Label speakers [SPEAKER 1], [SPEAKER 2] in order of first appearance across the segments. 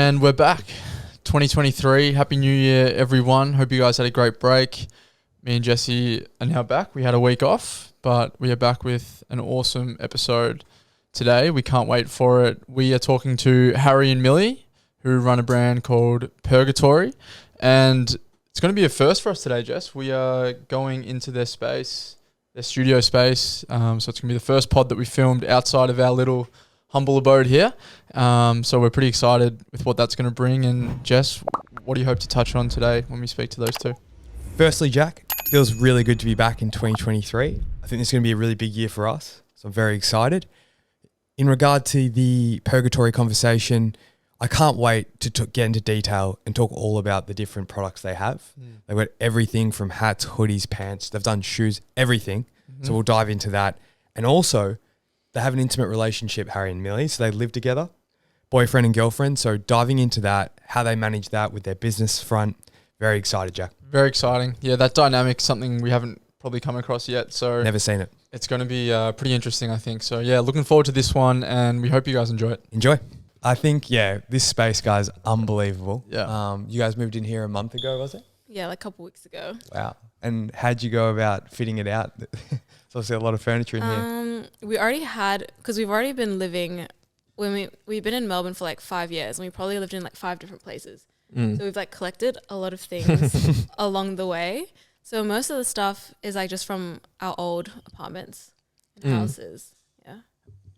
[SPEAKER 1] And we're back. 2023. Happy New Year, everyone. Hope you guys had a great break. Me and Jesse are now back. We had a week off, but we are back with an awesome episode today. We can't wait for it. We are talking to Harry and Millie, who run a brand called Purgatory. And it's going to be a first for us today, Jess. We are going into their space, their studio space. So it's going to be the first pod that we filmed outside of our little humble abode here. So we're pretty excited with what that's going to bring. And Jess, what do you hope to touch on today when we speak to those two?
[SPEAKER 2] Firstly, Jack, it feels really good to be back in 2023. I think this is going to be a really big year for us. So I'm very excited. In regard to the Purgatory conversation, I can't wait to get into detail and talk all about the different products they have. They've got everything from hats, hoodies, pants. They've done shoes, everything. So we'll dive into that. And also, they have an intimate relationship, Harry and Millie. So they live together, boyfriend and girlfriend. So diving into that, how they manage that with their business front. Very excited, Jack.
[SPEAKER 1] Very exciting. Yeah, that dynamic, something we haven't probably come across yet. So
[SPEAKER 2] never seen it.
[SPEAKER 1] It's going to be pretty interesting, I think. So yeah, looking forward to this one, and we hope you guys enjoy it.
[SPEAKER 2] Enjoy. I think, this space, guys, unbelievable.
[SPEAKER 1] Yeah.
[SPEAKER 2] You guys moved in here a month ago, was it?
[SPEAKER 3] Yeah, like a couple weeks ago.
[SPEAKER 2] Wow. And how'd you go about fitting it out? There's obviously a lot of furniture in here.
[SPEAKER 3] We already had, because we've already been living, we've been in Melbourne for like 5 years, and we probably lived in like 5 different places. So we've like collected a lot of things along the way. So most of the stuff is like just from our old apartments and houses. Yeah.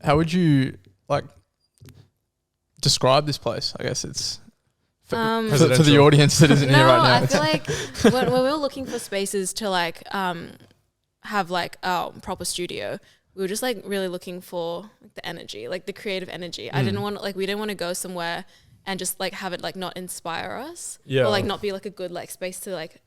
[SPEAKER 1] How would you like describe this place? I guess it's for the audience that isn't here right now.
[SPEAKER 3] I feel like when we were looking for spaces to like have like a proper studio, we were just like really looking for like the energy, like the creative energy. I didn't want we didn't want to go somewhere and just like have it like not inspire us, or like not be like a good like space to like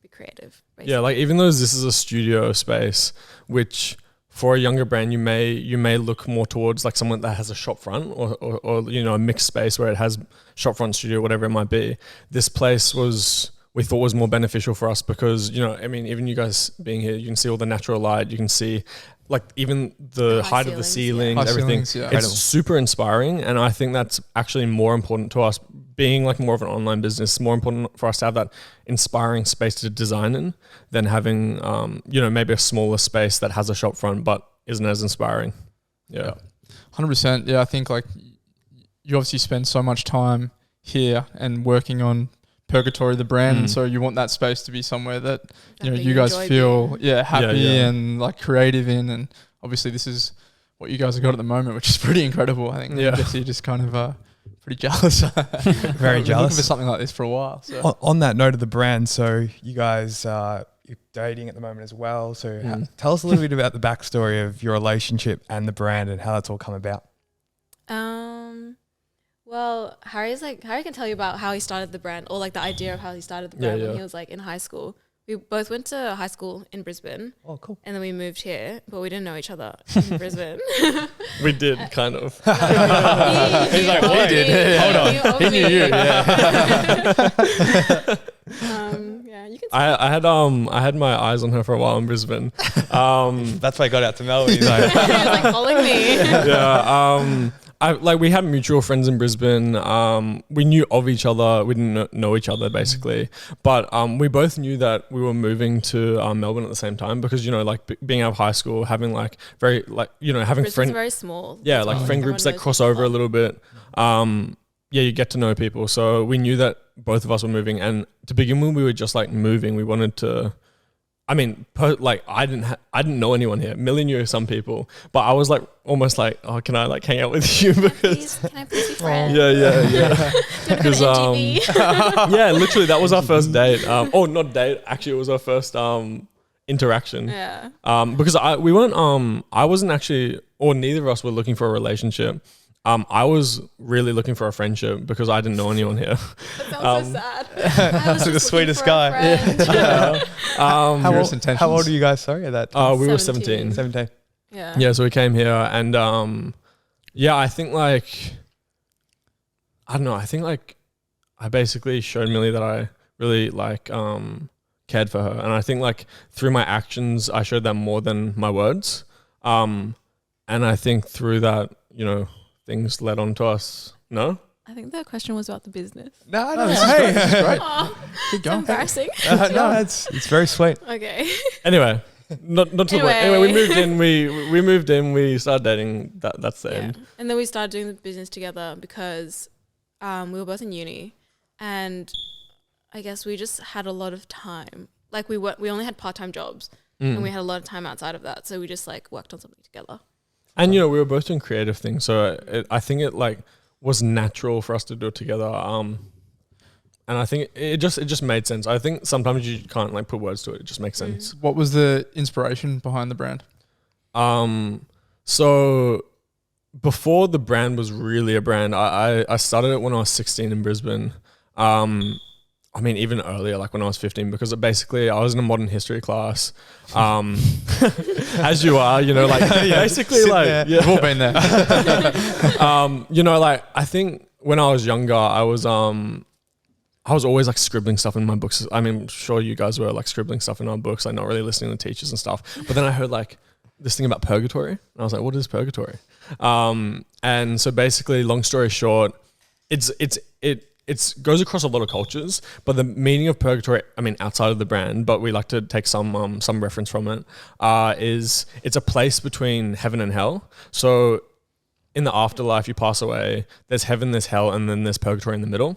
[SPEAKER 3] be creative. Basically.
[SPEAKER 4] Yeah, like even though this is a studio space, which for a younger brand you may look more towards like someone that has a shop front or you know, a mixed space where it has shop front, studio, whatever it might be. This place we thought was more beneficial for us because, you know, I mean, even you guys being here, you can see all the natural light, you can see like even the height of the ceilings, everything. It's super inspiring, and I think that's actually more important to us, being like more of an online business, more important for us to have that inspiring space to design in than having you know, maybe a smaller space that has a shop front but isn't as inspiring.
[SPEAKER 1] 100%. I think like you obviously spend so much time here and working on Purgatory, the brand, and so you want that space to be somewhere that you know you guys feel happy and like creative in, and obviously this is what you guys have got at the moment, which is pretty incredible. I think Jesse just kind of pretty jealous.
[SPEAKER 2] Very jealous.
[SPEAKER 1] Looking for something like this for a while. So.
[SPEAKER 2] On that note of the brand, so you guys you're dating at the moment as well. So tell us a little bit about the backstory of your relationship and the brand and how that's all come about.
[SPEAKER 3] Well, Harry can tell you about how he started the brand, or like the idea of how he started the brand when he was like in high school. We both went to high school in Brisbane. Oh, cool. And then we moved here, but we didn't know each other in Brisbane.
[SPEAKER 4] We did, kind of.
[SPEAKER 1] He's like, we did. Hold on. He knew you.
[SPEAKER 3] You can
[SPEAKER 4] I had my eyes on her for a while in Brisbane.
[SPEAKER 2] That's why I got out to Melbourne. He's like,
[SPEAKER 3] he was like following me.
[SPEAKER 4] We had mutual friends in Brisbane. We knew of each other. We didn't know each other basically, but we both knew that we were moving to Melbourne at the same time because, you know, like being out of high school, having like very like, you know, having friends
[SPEAKER 3] very small.
[SPEAKER 4] Yeah, like friend groups that cross over a little bit. You get to know people. So we knew that both of us were moving, and to begin with, we were just like moving. We wanted to. I mean, I didn't know anyone here. Millie knew some people, but I was like almost like, oh, can I like hang out with you? Because
[SPEAKER 3] can I please be friends?
[SPEAKER 4] Yeah. Because literally that was our first date. Not date. Actually, it was our first interaction. Yeah. Because I wasn't actually, or neither of us were looking for a relationship. I was really looking for a friendship because I didn't know anyone here.
[SPEAKER 3] That sounds so sad.
[SPEAKER 2] That's the sweetest guy. How old are you guys? Sorry, at that time?
[SPEAKER 4] We were 17.
[SPEAKER 2] 17.
[SPEAKER 4] Yeah, so we came here, and I think like, I don't know. I think like I basically showed Millie that I really like cared for her, and I think like through my actions I showed that more than my words. And I think through that, you know, things led on to us. No?
[SPEAKER 3] I think the question was about the business.
[SPEAKER 2] No,
[SPEAKER 1] This is great.
[SPEAKER 3] Oh,
[SPEAKER 1] Keep
[SPEAKER 3] it's
[SPEAKER 1] going.
[SPEAKER 3] embarrassing.
[SPEAKER 2] no, it's very sweet.
[SPEAKER 3] Okay.
[SPEAKER 4] Anyway, not to the point. Anyway, we moved in. We moved in. We started dating. That's the end.
[SPEAKER 3] And then we started doing the business together because we were both in uni, and I guess we just had a lot of time. Like we only had part-time jobs, and we had a lot of time outside of that. So we just like worked on something together.
[SPEAKER 4] And we were both doing creative things, so I think it like was natural for us to do it together. And I think it just made sense. I think sometimes you can't like put words to it. It just makes sense.
[SPEAKER 1] What was the inspiration behind the brand?
[SPEAKER 4] So before the brand was really a brand, I started it when I was 16 in Brisbane. I mean, even earlier, like when I was 15, because basically I was in a modern history class, as you are, like basically like,
[SPEAKER 1] We've all been there.
[SPEAKER 4] like I think when I was younger, I was always like scribbling stuff in my books. I mean, sure you guys were like scribbling stuff in our books, like not really listening to teachers and stuff. But then I heard like this thing about purgatory, and I was like, what is purgatory? And so basically, long story short, it goes across a lot of cultures, but the meaning of purgatory, I mean, outside of the brand, but we like to take some reference from it, is it's a place between heaven and hell. So in the afterlife, you pass away, there's heaven, there's hell, and then there's purgatory in the middle.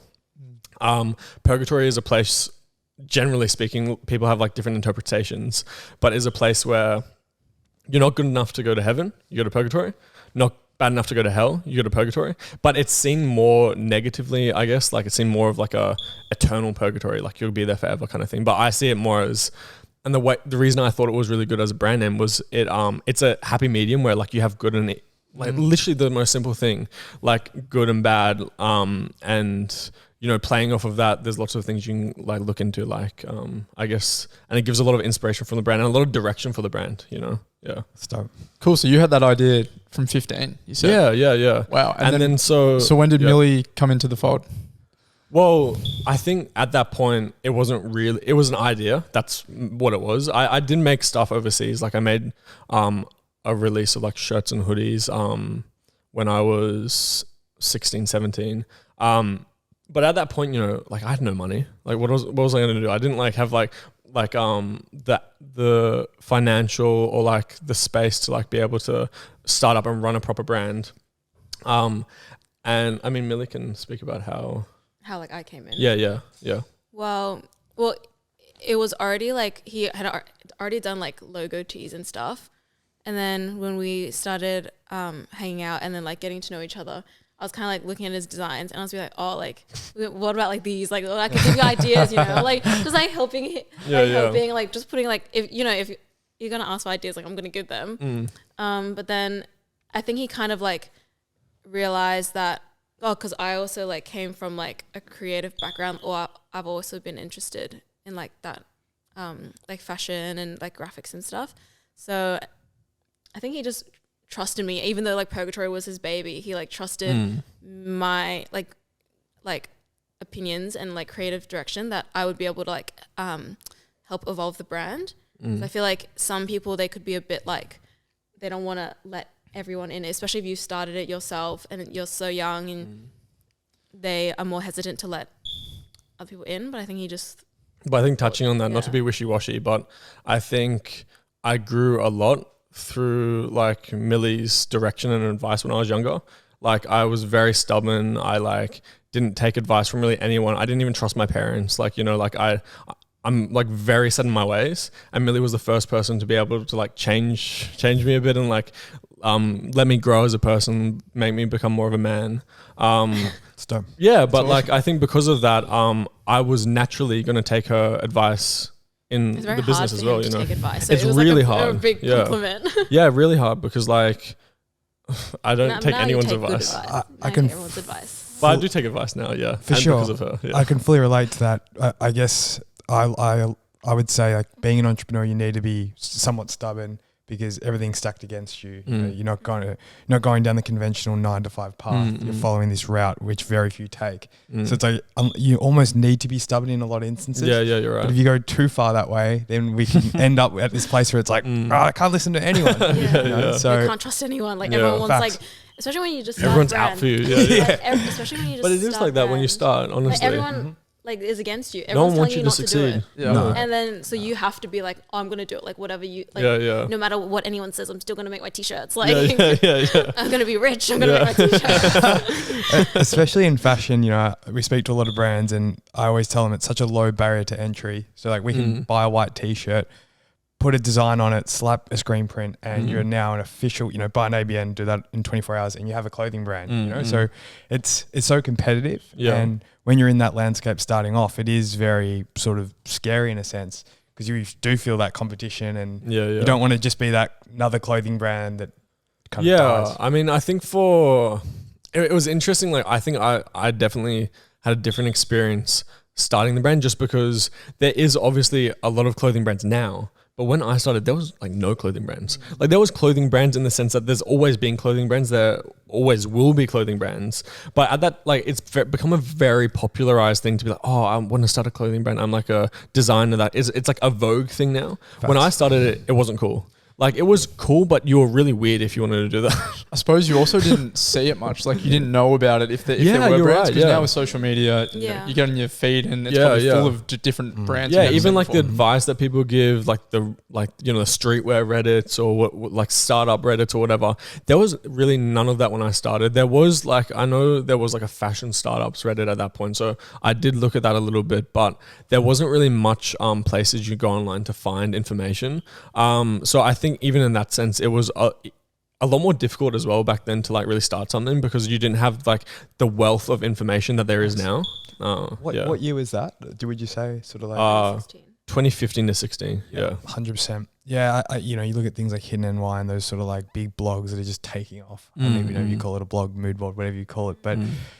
[SPEAKER 4] Purgatory is a place, generally speaking, people have like different interpretations, but is a place where you're not good enough to go to heaven, you go to purgatory. Not bad enough to go to hell, you go to purgatory. But it's seen more negatively, I guess. Like it's seen more of like a eternal purgatory, like you'll be there forever kind of thing. But I see it more as, and the reason I thought it was really good as a brand name was it's a happy medium where like you have good and like literally the most simple thing, like good and bad, and playing off of that, there's lots of things you can like look into, like I guess, and it gives a lot of inspiration from the brand and a lot of direction for the brand. Yeah.
[SPEAKER 2] Stop.
[SPEAKER 1] Cool. So you had that idea from 15, you said?
[SPEAKER 4] Yeah.
[SPEAKER 1] Wow.
[SPEAKER 4] And then so
[SPEAKER 1] when did Millie come into the fold?
[SPEAKER 4] Well, I think at that point it wasn't really, it was an idea. That's what it was. I did make stuff overseas. Like I made a release of like shirts and hoodies when I was 16, 17. But at that point, like I had no money. Like what was I going to do? I didn't like have like the financial or like the space to like be able to start up and run a proper brand. And I mean, Millie can speak about how
[SPEAKER 3] like I came in.
[SPEAKER 4] Yeah.
[SPEAKER 3] Well, it was already like he had already done like logo tees and stuff. And then when we started hanging out and then like getting to know each other, I was kind of like looking at his designs and I was like, oh, like, what about like these? Like, I could give you ideas, like just like helping, helping, like just putting like, if you're going to ask for ideas, like I'm going to give them. But then I think he kind of like realized that, cause I also like came from like a creative background, or I've also been interested in like that, like fashion and like graphics and stuff. So I think he just trusted me, even though like Purgatory was his baby. He like trusted my like opinions and like creative direction that I would be able to like help evolve the brand. So I feel like some people, they could be a bit like, they don't want to let everyone in, especially if you started it yourself and you're so young, and they are more hesitant to let other people in. But I think he just...
[SPEAKER 4] But I think touching on that, not to be wishy-washy, but I think I grew a lot through like Millie's direction and advice when I was younger. Like I was very stubborn. I like didn't take advice from really anyone. I didn't even trust my parents. Like, I'm like very set in my ways, and Millie was the first person to be able to like change me a bit and like let me grow as a person, make me become more of a man.
[SPEAKER 2] Stop.
[SPEAKER 4] Yeah, but like I think because of that, I was naturally going to take her advice in the business as well.
[SPEAKER 3] Take advice. So
[SPEAKER 4] it's
[SPEAKER 3] it was
[SPEAKER 4] really
[SPEAKER 3] like
[SPEAKER 4] hard.
[SPEAKER 3] A big compliment.
[SPEAKER 4] Yeah, really hard, because like I don't take anyone's advice.
[SPEAKER 2] I can
[SPEAKER 3] everyone's advice.
[SPEAKER 4] But I do take advice now, yeah.
[SPEAKER 2] For sure.
[SPEAKER 4] Because of her. Yeah.
[SPEAKER 2] I can fully relate to that. I guess I would say like being an entrepreneur, you need to be somewhat stubborn, because everything's stacked against you. You're not going down the conventional 9-to-5 path. You're following this route, which very few take. So it's like you almost need to be stubborn in a lot of instances.
[SPEAKER 4] Yeah, you're right.
[SPEAKER 2] But if you go too far that way, then we can end up at this place where it's like, I can't listen to anyone.
[SPEAKER 3] So
[SPEAKER 2] So
[SPEAKER 3] you can't trust anyone. Like everyone wants
[SPEAKER 2] Facts.
[SPEAKER 3] like, especially when you just start
[SPEAKER 4] Everyone's
[SPEAKER 3] a brand.
[SPEAKER 4] out for you. Yeah.
[SPEAKER 3] Like, especially when you just
[SPEAKER 4] But it is
[SPEAKER 3] start
[SPEAKER 4] like that when you
[SPEAKER 3] brand.
[SPEAKER 4] start, honestly.
[SPEAKER 3] Like everyone like is against you.
[SPEAKER 4] No one
[SPEAKER 3] Everyone's
[SPEAKER 4] wants
[SPEAKER 3] telling
[SPEAKER 4] you
[SPEAKER 3] you
[SPEAKER 4] to
[SPEAKER 3] not to do it.
[SPEAKER 4] succeed.
[SPEAKER 1] Yeah.
[SPEAKER 4] No.
[SPEAKER 3] And then so you have to be like, oh, I'm gonna do it. Like whatever you like.
[SPEAKER 4] Yeah.
[SPEAKER 3] No matter what anyone says, I'm still gonna make my t-shirts. Like
[SPEAKER 4] Yeah.
[SPEAKER 3] I'm gonna be rich. I'm gonna make my t-shirts.
[SPEAKER 2] Especially in fashion, you know, we speak to a lot of brands and I always tell them it's such a low barrier to entry. So like we can buy a white t-shirt, put a design on it, slap a screen print, and you're now an official, you know, buy an ABN, do that in 24 hours and you have a clothing brand, you know? So it's so competitive.
[SPEAKER 4] Yeah.
[SPEAKER 2] And when you're in that landscape starting off, it is very sort of scary in a sense because you do feel that competition and you don't want to just be that another clothing brand that kind of dies.
[SPEAKER 4] I mean, I think it was interesting. Like, I think I definitely had a different experience starting the brand just because there is obviously a lot of clothing brands now. But when I started, there was like no clothing brands. Like there was clothing brands in the sense that there's always been clothing brands. There always will be clothing brands. But at that, like it's become a very popularized thing to be like, oh, I want to start a clothing brand. I'm like a designer. It's like a Vogue thing now.
[SPEAKER 2] Facts.
[SPEAKER 4] When I started it, it wasn't cool. Like it was cool, but you were really weird if you wanted to do that.
[SPEAKER 1] I suppose you also didn't see it much. Like you didn't know about it if there were
[SPEAKER 4] you're
[SPEAKER 1] brands.
[SPEAKER 4] right,
[SPEAKER 1] Because now with social media, you get on your feed and it's probably full of different brands.
[SPEAKER 4] Yeah,
[SPEAKER 1] you've never
[SPEAKER 4] even
[SPEAKER 1] seen
[SPEAKER 4] like
[SPEAKER 1] before.
[SPEAKER 4] the advice that people give, like the streetwear Reddits or like startup Reddits or whatever. There was really none of that when I started. There was like, I know there was like a fashion startups Reddit at that point, so I did look at that a little bit, but there wasn't really much places you go online to find information. So I think even in that sense, it was a lot more difficult as well back then to like really start something because you didn't have like the wealth of information that there is now.
[SPEAKER 2] What year was that? Would you say sort of like
[SPEAKER 3] 16.
[SPEAKER 4] 2015 to 16. Yeah.
[SPEAKER 2] 100%. Yeah, you know, you look at things like Hidden NY and those sort of like big blogs that are just taking off. I don't even know if you call it a blog, mood board, whatever you call it, but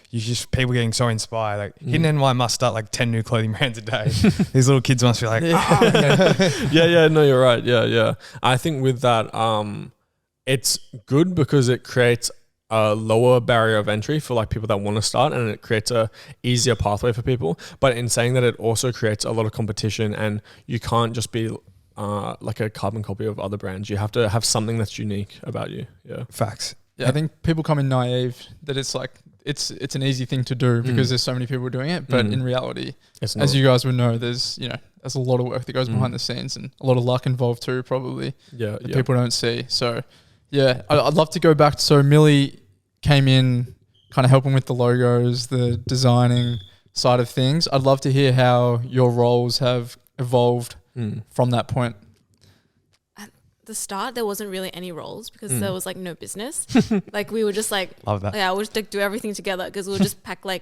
[SPEAKER 2] you just people getting so inspired. Like Hidden NY must start like 10 new clothing brands a day. These little kids must be like,
[SPEAKER 4] No, you're right. Yeah. I think with that, it's good because it creates a lower barrier of entry for like people that want to start, and it creates a easier pathway for people. But in saying that, it also creates a lot of competition, and you can't just be like a carbon copy of other brands. You have to have something that's unique about you. Yeah.
[SPEAKER 2] Facts.
[SPEAKER 1] Yeah, I think people come in naive that it's like it's an easy thing to do because there's so many people doing it. But in reality,
[SPEAKER 4] It's
[SPEAKER 1] as
[SPEAKER 4] not.
[SPEAKER 1] you guys would know, there's a lot of work that goes behind the scenes and a lot of luck involved too, probably that people don't see. So yeah, I'd love to go back. So Millie came in kind of helping with the logos, the designing side of things. I'd love to hear how your roles have evolved from that point.
[SPEAKER 3] At the start, there wasn't really any roles because there was like no business. Like we were just like,
[SPEAKER 2] Love that.
[SPEAKER 3] yeah, we'll just like do everything together because we'll just pack like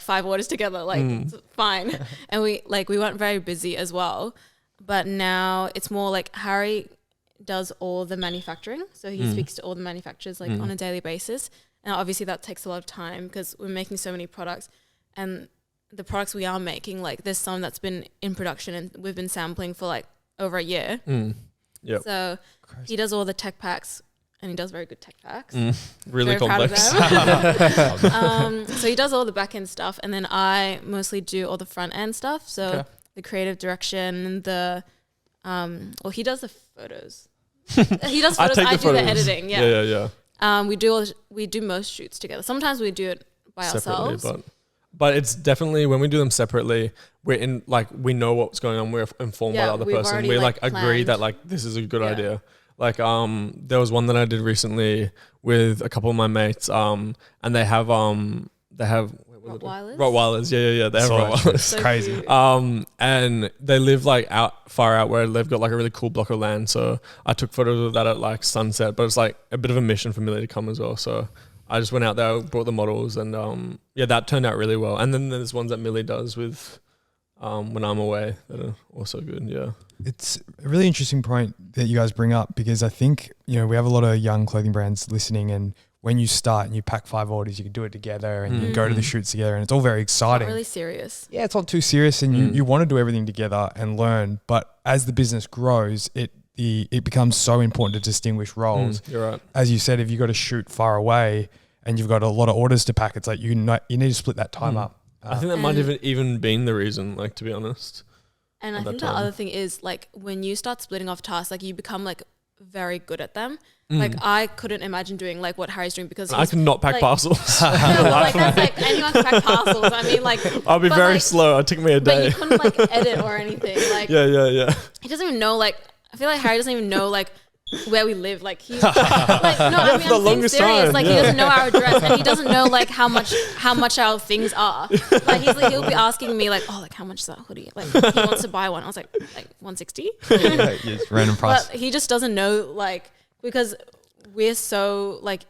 [SPEAKER 3] 5 orders together. Like it's fine. And we weren't very busy as well. But now it's more like Harry does all the manufacturing. So he speaks to all the manufacturers like on a daily basis. And obviously that takes a lot of time because we're making so many products, and the products we are making, like there's some that's been in production and we've been sampling for like over a year.
[SPEAKER 4] Yep.
[SPEAKER 3] So he does all the tech packs, and he does very good tech packs.
[SPEAKER 4] Really
[SPEAKER 3] Very proud of
[SPEAKER 4] complex.
[SPEAKER 3] them. So he does all the back end stuff, and then I mostly do all the front end stuff. So the creative direction, he does the photos. He does photos. I do the editing. Yeah. We do most shoots together. Sometimes we do it by
[SPEAKER 4] Separately,
[SPEAKER 3] ourselves.
[SPEAKER 4] but it's definitely when we do them separately, we're in like we know what's going on. We're informed by the other
[SPEAKER 3] we've
[SPEAKER 4] person.
[SPEAKER 3] already,
[SPEAKER 4] We
[SPEAKER 3] like,
[SPEAKER 4] agree
[SPEAKER 3] planned.
[SPEAKER 4] that like this is a good idea. Like there was one that I did recently with a couple of my mates. And they have
[SPEAKER 3] Rottweilers?
[SPEAKER 4] Rottweilers. Yeah. They have
[SPEAKER 2] So
[SPEAKER 4] Rottweilers.
[SPEAKER 2] it's
[SPEAKER 3] So
[SPEAKER 2] crazy.
[SPEAKER 3] cute.
[SPEAKER 4] And they live like far out where they've got like a really cool block of land. So I took photos of that at like sunset, but it's like a bit of a mission for Millie to come as well. So I just went out there, brought the models, and that turned out really well. And then there's ones that Millie does with when I'm away that are also good. Yeah.
[SPEAKER 2] It's a really interesting point that you guys bring up because I think, we have a lot of young clothing brands listening, and when you start and you pack 5 orders, you can do it together and you go to the shoots together, and it's all very
[SPEAKER 3] Not
[SPEAKER 2] exciting.
[SPEAKER 3] really serious.
[SPEAKER 2] Yeah, it's not too serious, and you want to do everything together and learn. But as the business grows, it becomes so important to distinguish roles.
[SPEAKER 4] You're right.
[SPEAKER 2] As you said, if you got to shoot far away and you've got a lot of orders to pack, it's like you need to split that time up.
[SPEAKER 4] I think that might have even been the reason, like, to be honest.
[SPEAKER 3] And
[SPEAKER 4] At
[SPEAKER 3] I
[SPEAKER 4] that
[SPEAKER 3] think the
[SPEAKER 4] time.
[SPEAKER 3] other thing is like when you start splitting off tasks, like you become like very good at them. Like I couldn't imagine doing like what Harry's doing because
[SPEAKER 4] I could not pack
[SPEAKER 3] like,
[SPEAKER 4] parcels.
[SPEAKER 3] No, but like that's like anyone can pack parcels. I mean, like
[SPEAKER 4] I'll be
[SPEAKER 3] but,
[SPEAKER 4] very
[SPEAKER 3] like,
[SPEAKER 4] slow. It took me a
[SPEAKER 3] But
[SPEAKER 4] day.
[SPEAKER 3] you couldn't like edit or anything. Like
[SPEAKER 4] Yeah.
[SPEAKER 3] he doesn't even know. Like I feel like Harry doesn't even know like where we live. Like he's like no, I mean
[SPEAKER 4] for the
[SPEAKER 3] I'm being
[SPEAKER 4] longest
[SPEAKER 3] serious.
[SPEAKER 4] time,
[SPEAKER 3] Like
[SPEAKER 4] yeah.
[SPEAKER 3] he doesn't know our address and he doesn't know like how much our things are. Like he'll be asking me like, oh, like how much is that hoodie? Like he wants to buy one. I was like 160.
[SPEAKER 2] Just random price.
[SPEAKER 3] But he just doesn't know like because we're so like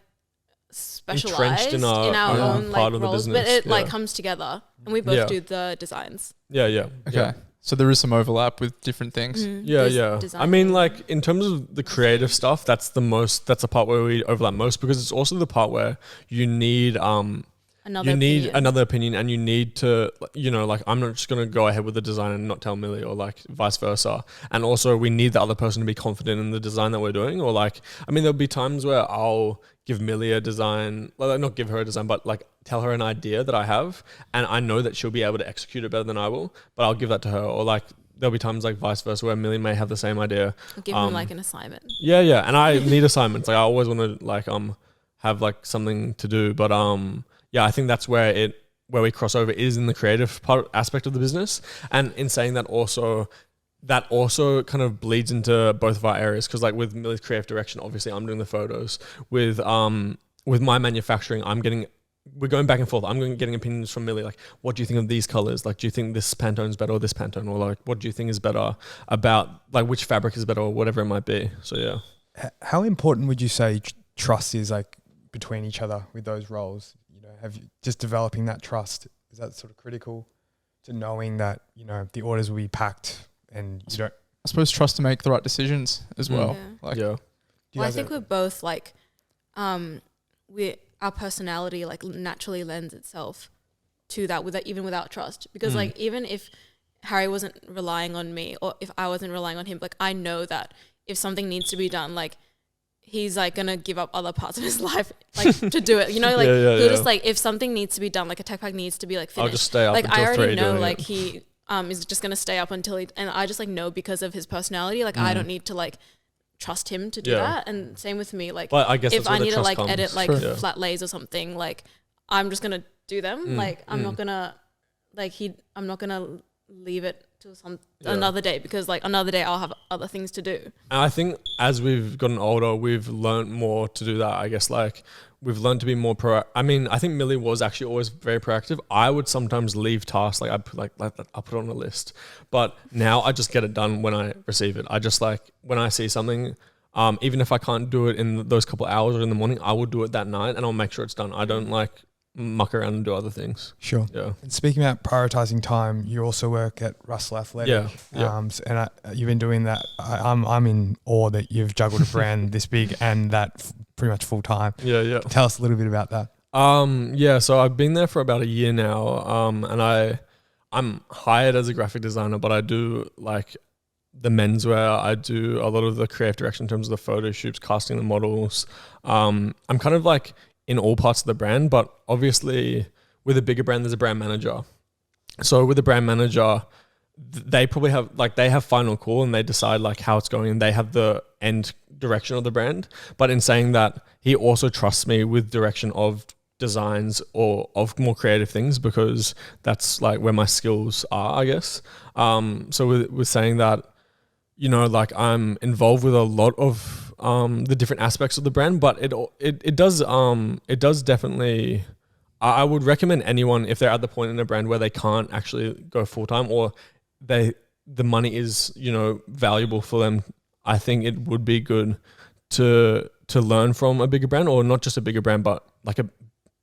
[SPEAKER 3] specialized in our own
[SPEAKER 4] part
[SPEAKER 3] like
[SPEAKER 4] of the
[SPEAKER 3] roles,
[SPEAKER 4] business,
[SPEAKER 3] but it like
[SPEAKER 4] yeah.
[SPEAKER 3] comes together and we both
[SPEAKER 4] Yeah.
[SPEAKER 3] do the designs.
[SPEAKER 4] Yeah.
[SPEAKER 1] Okay. So there is some overlap with different things.
[SPEAKER 4] Yeah. I
[SPEAKER 3] Design.
[SPEAKER 4] mean, like in terms of the creative stuff, that's the part where we overlap most because it's also the part where you need another opinion and you need to, like I'm not just going to go ahead with the design and not tell Millie or like vice versa. And also we need the other person to be confident in the design that we're doing or like, I mean, there'll be times where I'll give Millie a design, like not give her a design, but like tell her an idea that I have and I know that she'll be able to execute it better than I will, but I'll give that to her. Or like there'll be times like vice versa where Millie may have the same idea.
[SPEAKER 3] I'll give him like an assignment.
[SPEAKER 4] Yeah. And I need assignments. Like I always want to like have like something to do. But yeah, I think that's where we cross over is in the creative aspect of the business. And in saying that also kind of bleeds into both of our areas because like with Millie's creative direction, obviously I'm doing the photos. With my manufacturing, we're going back and forth. I'm getting opinions from Millie, like, what do you think of these colors? Like, do you think this Pantone's better or this Pantone? Or like, what do you think is better about like which fabric is better or whatever it might be? So yeah.
[SPEAKER 2] How important would you say trust is like between each other with those roles? Have you just developing that trust? Is that sort of critical to knowing that, the orders will be packed and you don't...
[SPEAKER 1] I suppose trust to make the right decisions as well.
[SPEAKER 3] Yeah.
[SPEAKER 1] Like,
[SPEAKER 4] Yeah.
[SPEAKER 3] Well, I think we're both like, our personality like naturally lends itself to that even without trust. Because like even if Harry wasn't relying on me or if I wasn't relying on him, like I know that if something needs to be done, like he's like gonna give up other parts of his life like to do it. Like he'll just like if something needs to be done, like a tech pack needs to be like finished.
[SPEAKER 4] I'll just stay up
[SPEAKER 3] like
[SPEAKER 4] until
[SPEAKER 3] I already
[SPEAKER 4] 3
[SPEAKER 3] know
[SPEAKER 4] doing
[SPEAKER 3] like
[SPEAKER 4] it.
[SPEAKER 3] he is just gonna stay up until and I just like know because of his personality, like I don't need to like trust him to do that. And same with me, like
[SPEAKER 4] But I guess
[SPEAKER 3] if
[SPEAKER 4] that's where
[SPEAKER 3] I
[SPEAKER 4] the
[SPEAKER 3] need to
[SPEAKER 4] trust
[SPEAKER 3] like
[SPEAKER 4] comes.
[SPEAKER 3] edit like
[SPEAKER 4] Sure.
[SPEAKER 3] flat lays or something, like I'm just gonna do them. Like I'm not gonna I'm not gonna leave it to another day because like another day I'll have other things to do.
[SPEAKER 4] And I think as we've gotten older, we've learned more to do that. I guess like we've learned to be more I mean, I think Millie was actually always very proactive. I would sometimes leave tasks like I'll put on a list, but now I just get it done when I receive it. I just like when I see something, even if I can't do it in those couple hours or in the morning, I will do it that night and I'll make sure it's done. I don't like muck around and do other things.
[SPEAKER 2] Sure.
[SPEAKER 4] Yeah.
[SPEAKER 2] And speaking about prioritizing time, you also work at Russell Athletic.
[SPEAKER 4] Yeah.
[SPEAKER 2] And you've been doing that. I'm in awe that you've juggled a brand this big and that pretty much full time.
[SPEAKER 4] Yeah.
[SPEAKER 2] Tell us a little bit about that.
[SPEAKER 4] Yeah, so I've been there for about a year now. And I'm hired as a graphic designer, but I do like the menswear. I do a lot of the creative direction in terms of the photo shoots, casting the models. I'm kind of like in all parts of the brand, but obviously with a bigger brand, there's a brand manager. So with the brand manager, they probably have they have final call and they decide like how it's going and they have the end direction of the brand. But in saying that, he also trusts me with direction of designs or of more creative things because that's like where my skills are, I guess. So with saying that, like I'm involved with a lot of the different aspects of the brand, but it does definitely. I would recommend anyone if they're at the point in a brand where they can't actually go full time or the money is valuable for them. I think it would be good to learn from a bigger brand, or not just a bigger brand, but like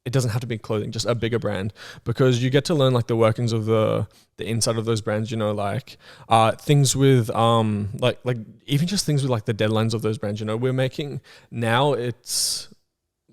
[SPEAKER 4] it doesn't have to be clothing, just a bigger brand, because you get to learn like the workings of the inside of those brands, things with like even just things with like the deadlines of those brands. We're making now, it's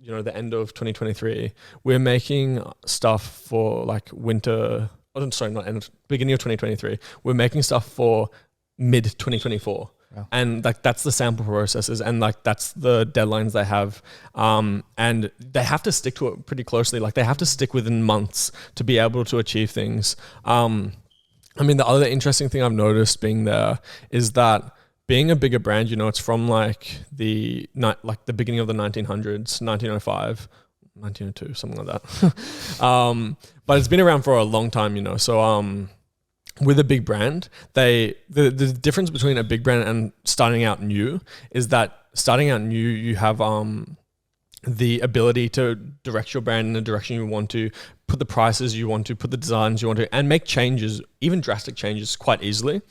[SPEAKER 4] the end of 2023, we're making stuff for like winter, beginning of 2023, we're making stuff for mid 2024.
[SPEAKER 2] Wow.
[SPEAKER 4] And like that's the sample processes and like that's the deadlines they have, and they have to stick to it pretty closely. Like they have to stick within months to be able to achieve things. I mean, the other interesting thing I've noticed being there is that being a bigger brand, you know, it's from like the beginning of the 1900s, 1905, 1902, something like that. But it's been around for a long time, you know. So with a big brand, the difference between a big brand and starting out new is that starting out new, you have the ability to direct your brand in the direction you want to, put the prices you want to, put the designs you want to, and make changes, even drastic changes, quite easily.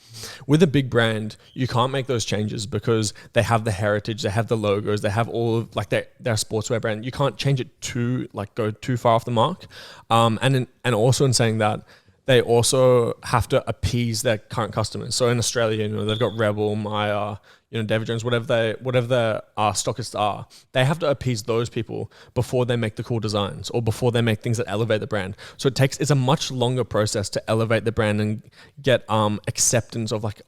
[SPEAKER 4] With a big brand, you can't make those changes because they have the heritage, they have the logos, they have all of like their sportswear brand. You can't change it go too far off the mark. And also in saying that, they also have to appease their current customers. So in Australia, you know, they've got Rebel, Maya, you know, David Jones, whatever their stockists are, they have to appease those people before they make the cool designs or before they make things that elevate the brand. So it's a much longer process to elevate the brand and get acceptance of like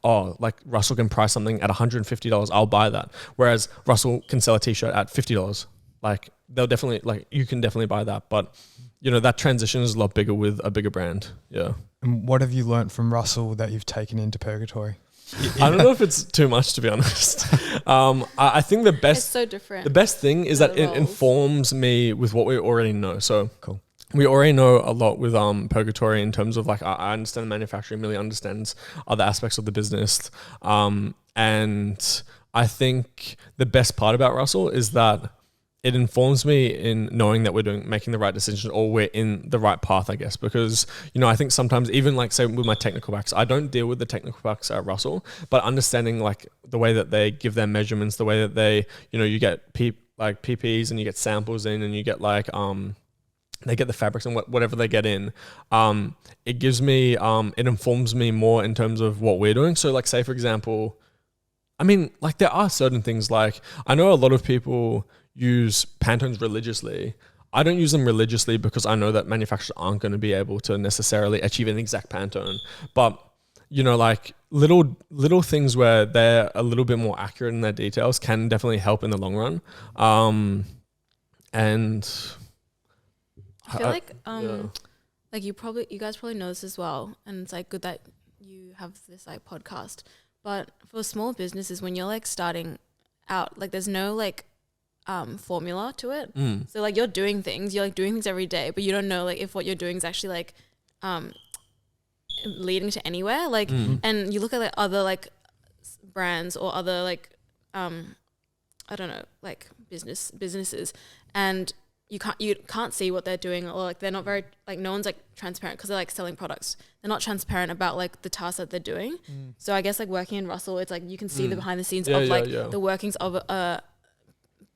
[SPEAKER 4] Russell can price something at $150, I'll buy that. Whereas Russell can sell a t-shirt at $50. Like they'll definitely, like you can definitely buy that. But you know, that transition is a lot bigger with a bigger brand. Yeah.
[SPEAKER 2] And what have you learnt from Russell that you've taken into Purgatory?
[SPEAKER 4] I don't know if it's too much, to be honest. I think the best,
[SPEAKER 3] it's so different.
[SPEAKER 4] The best thing is that it informs me with what we already know. So
[SPEAKER 2] cool.
[SPEAKER 4] We already know a lot with Purgatory in terms of like I understand manufacturing, Millie understands other aspects of the business, and I think the best part about Russell is that it informs me in knowing that we're making the right decision or we're in the right path, I guess, because, you know, I think sometimes even like say with my technical packs, I don't deal with the technical packs at Russell, but understanding like the way that they give their measurements, the way that they, you know, you get PPs and you get samples in and you get like, they get the fabrics and whatever they get in, it gives me, it informs me more in terms of what we're doing. So like say for example, I mean, like there are certain things like, I know a lot of people use Pantones religiously. I don't use them religiously because I know that manufacturers aren't going to be able to necessarily achieve an exact Pantone. But, you know, like little things where they're a little bit more accurate in their details can definitely help in the long run. And
[SPEAKER 3] I feel like you guys probably know this as well. And it's like good that you have this like podcast. But for small businesses, when you're like starting out, like there's no like formula to it. So like you're doing things every day, but you don't know like if what you're doing is actually like leading to anywhere. Like and you look at like other like brands or other like I don't know, like businesses, and you can't see what they're doing, or like they're not very like no one's like transparent because they're like selling products. They're not transparent about like the tasks that they're doing. So I guess like working in Russell, it's like you can see the behind the scenes of the workings of a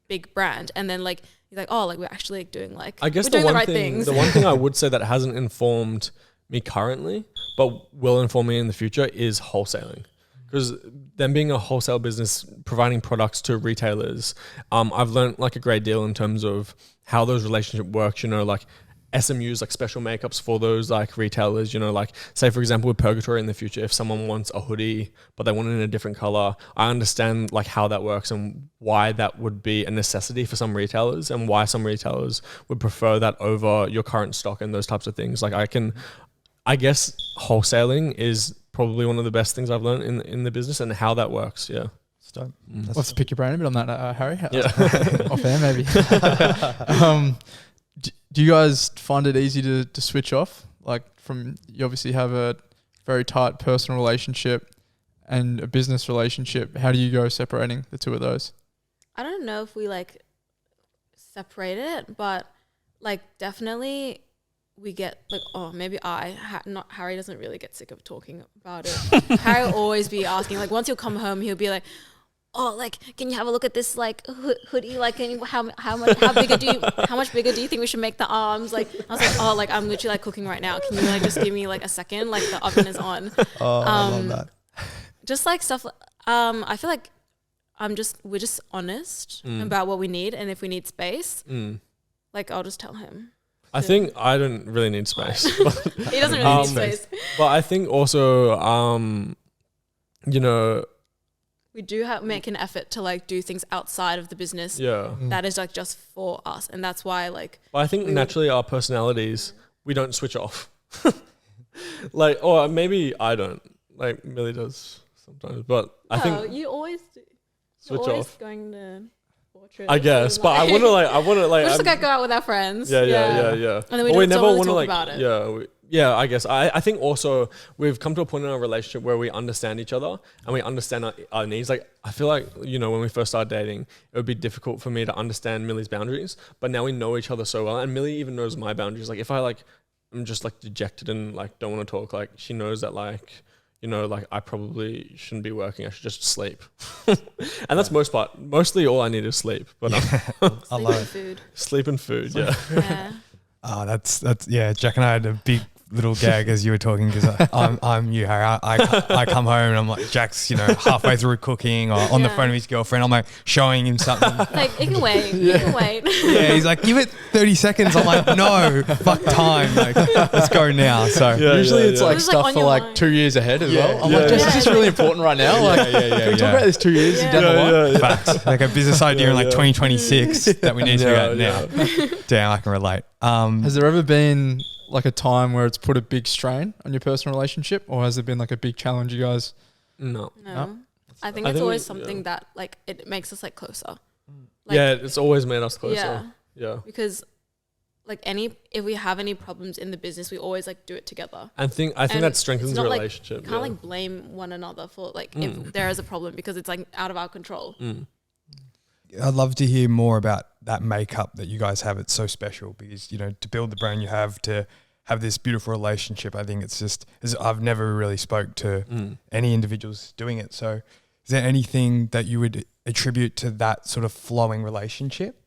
[SPEAKER 3] big brand, and then like you're like, oh, like we're actually like doing like
[SPEAKER 4] I guess
[SPEAKER 3] we're doing the right things.
[SPEAKER 4] The one thing I would say that hasn't informed me currently, but will inform me in the future is wholesaling. Because them being a wholesale business, providing products to retailers, I've learned like a great deal in terms of how those relationships work, you know, like SMUs, like special makeups for those like retailers, you know, like say for example with Purgatory in the future, if someone wants a hoodie, but they want it in a different color, I understand like how that works and why that would be a necessity for some retailers and why some retailers would prefer that over your current stock and those types of things. Like I guess wholesaling is probably one of the best things I've learned in the business and how that works. Yeah.
[SPEAKER 2] Stop.
[SPEAKER 1] We'll have to pick your brain a bit on that, Harry.
[SPEAKER 4] Yeah.
[SPEAKER 1] Off air, maybe. Do you guys find it easy to switch off? Like you obviously have a very tight personal relationship and a business relationship. How do you go separating the two of those?
[SPEAKER 3] I don't know if we like separate it, but like definitely we get like, oh, maybe not Harry doesn't really get sick of talking about it. Harry will always be asking, like once he'll come home, he'll be like, oh, like, can you have a look at this like hoodie? Like, how much bigger do you think we should make the arms? Like, I was like, oh, like I'm literally like cooking right now. Can you like just give me like a second? Like the oven is on.
[SPEAKER 2] Oh, I love that.
[SPEAKER 3] Just like stuff. I feel like we're just honest about what we need, and if we need space, like I'll just tell him.
[SPEAKER 4] I think I don't really need space. But,
[SPEAKER 3] he doesn't really need space.
[SPEAKER 4] But I think also, you know,
[SPEAKER 3] we do make an effort to like do things outside of the business.
[SPEAKER 4] Yeah.
[SPEAKER 3] That is like just for us, and that's why like.
[SPEAKER 4] But I think naturally our personalities, we don't switch off. Like, or maybe I don't. Like Millie does. sometimes. But I think
[SPEAKER 3] you always do.
[SPEAKER 4] switch
[SPEAKER 3] You're always
[SPEAKER 4] off.
[SPEAKER 3] going to Fortress.
[SPEAKER 4] I guess,
[SPEAKER 3] and,
[SPEAKER 4] but I want to
[SPEAKER 3] we're just gonna go out with our friends.
[SPEAKER 4] Yeah.
[SPEAKER 3] And then we
[SPEAKER 4] Or
[SPEAKER 3] just don't want to talk
[SPEAKER 4] like,
[SPEAKER 3] about it.
[SPEAKER 4] Yeah, I guess. I think also we've come to a point in our relationship where we understand each other and we understand our needs. Like, I feel like, when we first started dating, it would be difficult for me to understand Millie's boundaries, but now we know each other so well, and Millie even knows my boundaries. Like, if I I'm just like dejected and like don't want to talk, like she knows that like, like I probably shouldn't be working. I should just sleep. And that's mostly all I need is sleep. But
[SPEAKER 2] I love it.
[SPEAKER 3] Food.
[SPEAKER 4] Sleep and food. Yeah.
[SPEAKER 3] Yeah.
[SPEAKER 2] Oh, that's Jack and I had a big little gag as you were talking because I'm you, Harry. I come home and I'm like, Jack's halfway through cooking or on the phone with his girlfriend. I'm like showing him something.
[SPEAKER 3] Like, it can wait. It can wait.
[SPEAKER 2] Yeah, he's like, give it 30 seconds. I'm like, no, fuck time. Like, let's go now. So
[SPEAKER 1] Usually it's like
[SPEAKER 3] It's, like,
[SPEAKER 1] stuff
[SPEAKER 3] on
[SPEAKER 1] for
[SPEAKER 3] your
[SPEAKER 1] like
[SPEAKER 3] mind.
[SPEAKER 1] 2 years ahead as well. I'm
[SPEAKER 4] Yeah.
[SPEAKER 1] like, Jess,
[SPEAKER 3] Yeah.
[SPEAKER 1] is this really important right now? Like, can we talk about this 2 years down the line?
[SPEAKER 2] facts. Like a business idea in like
[SPEAKER 4] Yeah.
[SPEAKER 2] 2026 that we need to
[SPEAKER 4] Yeah,
[SPEAKER 2] figure out now. Damn, I can relate.
[SPEAKER 1] Has there ever been like a time where it's put a big strain on your personal relationship, or has there been like a big challenge you guys?
[SPEAKER 4] No.
[SPEAKER 3] No. I think
[SPEAKER 4] I
[SPEAKER 3] it's
[SPEAKER 4] think
[SPEAKER 3] always
[SPEAKER 4] we-
[SPEAKER 3] something that like it makes us like closer.
[SPEAKER 4] Yeah, it's always made us closer.
[SPEAKER 3] Yeah.
[SPEAKER 4] Yeah.
[SPEAKER 3] Because like if we have any problems in the business, we always like do it together.
[SPEAKER 4] I think
[SPEAKER 3] And
[SPEAKER 4] that strengthens
[SPEAKER 3] it's
[SPEAKER 4] the
[SPEAKER 3] not, like,
[SPEAKER 4] relationship.
[SPEAKER 3] You can't like blame one another for like if there is a problem because it's like out of our control.
[SPEAKER 2] I'd love to hear more about that makeup that you guys have. It's so special because, to build the brand you have, to have this beautiful relationship, I think it's just, I've never really spoke to any individuals doing it. So is there anything that you would attribute to that sort of flowing relationship?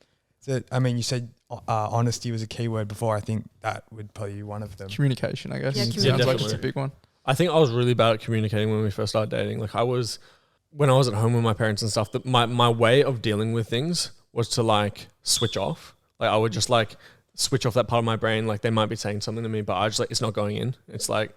[SPEAKER 2] You said honesty was a key word before. I think that would probably be one of them.
[SPEAKER 1] Communication, I guess.
[SPEAKER 3] Yeah,
[SPEAKER 1] Sounds
[SPEAKER 3] communication.
[SPEAKER 1] like it's a big one.
[SPEAKER 4] I think I was really bad at communicating when we first started dating. Like when I was at home with my parents and stuff, my way of dealing with things was to like switch off. Like I would just like switch off that part of my brain. Like they might be saying something to me, but I just like, it's not going in. It's like,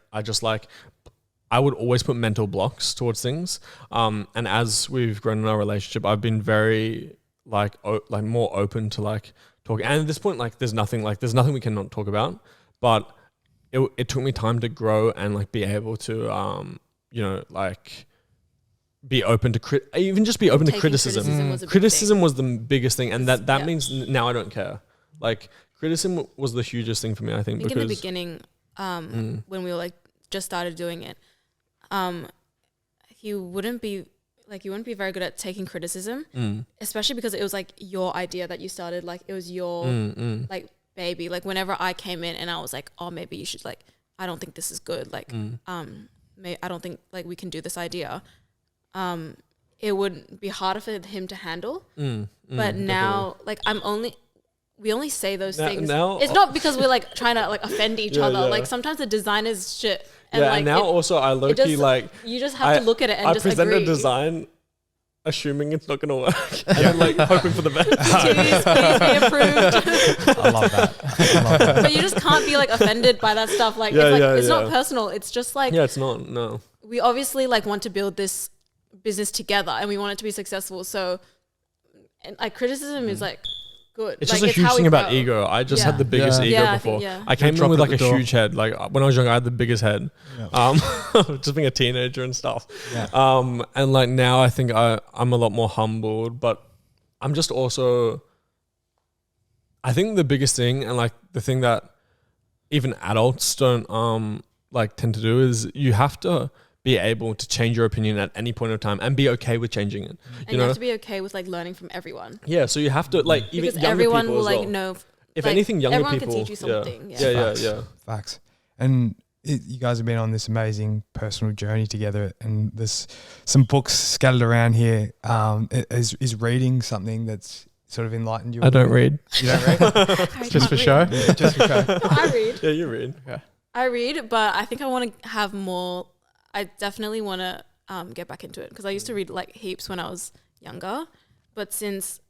[SPEAKER 4] I would always put mental blocks towards things. And as we've grown in our relationship, I've been very like more open to like talking. And at this point, like there's nothing we cannot talk about, but it took me time to grow and like be able to, be open to even just be open to
[SPEAKER 3] Taking
[SPEAKER 4] criticism.
[SPEAKER 3] was a big
[SPEAKER 4] Criticism
[SPEAKER 3] thing.
[SPEAKER 4] was the biggest thing, and that
[SPEAKER 3] Yeah.
[SPEAKER 4] means now I don't care. Like criticism was the hugest thing for me, I think.
[SPEAKER 3] I think
[SPEAKER 4] because
[SPEAKER 3] in the beginning, when we were like just started doing it, you wouldn't be very good at taking criticism, especially because it was like your idea that you started. Like it was your like baby. Like whenever I came in and I was like, oh, maybe you should like, I don't think this is good. Like, I don't think like we can do this idea. It would be harder for him to handle. But now, like we only say those things.
[SPEAKER 4] Now,
[SPEAKER 3] it's not because we're like trying to like offend each
[SPEAKER 4] Yeah,
[SPEAKER 3] other.
[SPEAKER 4] yeah.
[SPEAKER 3] Like sometimes the design is shit. And
[SPEAKER 4] yeah,
[SPEAKER 3] like
[SPEAKER 4] and now also I low key like
[SPEAKER 3] you just have to look at it and
[SPEAKER 4] I
[SPEAKER 3] just
[SPEAKER 4] present
[SPEAKER 3] agree.
[SPEAKER 4] a design assuming it's not gonna work, and then like hoping for the best.
[SPEAKER 3] Please be approved.
[SPEAKER 2] I love that.
[SPEAKER 3] But you just can't be like offended by that stuff. Like
[SPEAKER 4] Yeah,
[SPEAKER 3] it's like
[SPEAKER 4] yeah,
[SPEAKER 3] it's
[SPEAKER 4] yeah.
[SPEAKER 3] not personal. It's just like
[SPEAKER 4] Yeah, it's not. No.
[SPEAKER 3] we obviously like want to build this business together and we want it to be successful. So and like criticism is like good.
[SPEAKER 4] It's
[SPEAKER 3] like,
[SPEAKER 4] just a huge
[SPEAKER 3] how
[SPEAKER 4] thing
[SPEAKER 3] we
[SPEAKER 4] about
[SPEAKER 3] grow.
[SPEAKER 4] ego. I just
[SPEAKER 3] Yeah.
[SPEAKER 4] had the biggest
[SPEAKER 1] Yeah.
[SPEAKER 4] ego
[SPEAKER 3] Yeah, I think,
[SPEAKER 4] before.
[SPEAKER 3] yeah.
[SPEAKER 4] I came
[SPEAKER 1] Drop
[SPEAKER 4] in with
[SPEAKER 1] at
[SPEAKER 4] like
[SPEAKER 1] the
[SPEAKER 4] a
[SPEAKER 1] door.
[SPEAKER 4] huge head. Like when I was younger, I had the biggest head. Just being a teenager and stuff.
[SPEAKER 2] Yeah.
[SPEAKER 4] And like now I think I'm a lot more humbled, but I'm just also, I think the biggest thing and like the thing that even adults don't like tend to do is you have to be able to change your opinion at any point of time and be okay with changing it.
[SPEAKER 3] And you have to be okay with like learning from everyone.
[SPEAKER 4] Yeah, so you have to like even
[SPEAKER 3] Because
[SPEAKER 4] younger
[SPEAKER 3] everyone
[SPEAKER 4] people
[SPEAKER 3] will
[SPEAKER 4] as
[SPEAKER 3] like
[SPEAKER 4] well.
[SPEAKER 3] know
[SPEAKER 4] If
[SPEAKER 3] like,
[SPEAKER 4] anything, younger
[SPEAKER 3] everyone
[SPEAKER 4] people
[SPEAKER 3] can teach you something.
[SPEAKER 4] Yeah, yeah,
[SPEAKER 2] Facts.
[SPEAKER 4] yeah.
[SPEAKER 2] Facts. And you guys have been on this amazing personal journey together, and there's some books scattered around here. Is reading something that's sort of enlightened you?
[SPEAKER 4] I don't read.
[SPEAKER 2] You don't read?
[SPEAKER 1] Just for show.
[SPEAKER 2] Just for show.
[SPEAKER 3] No, I read.
[SPEAKER 4] Yeah, you read.
[SPEAKER 3] I read, but I think I want to have more. I definitely want to get back into it because I used to read like heaps when I was younger, but since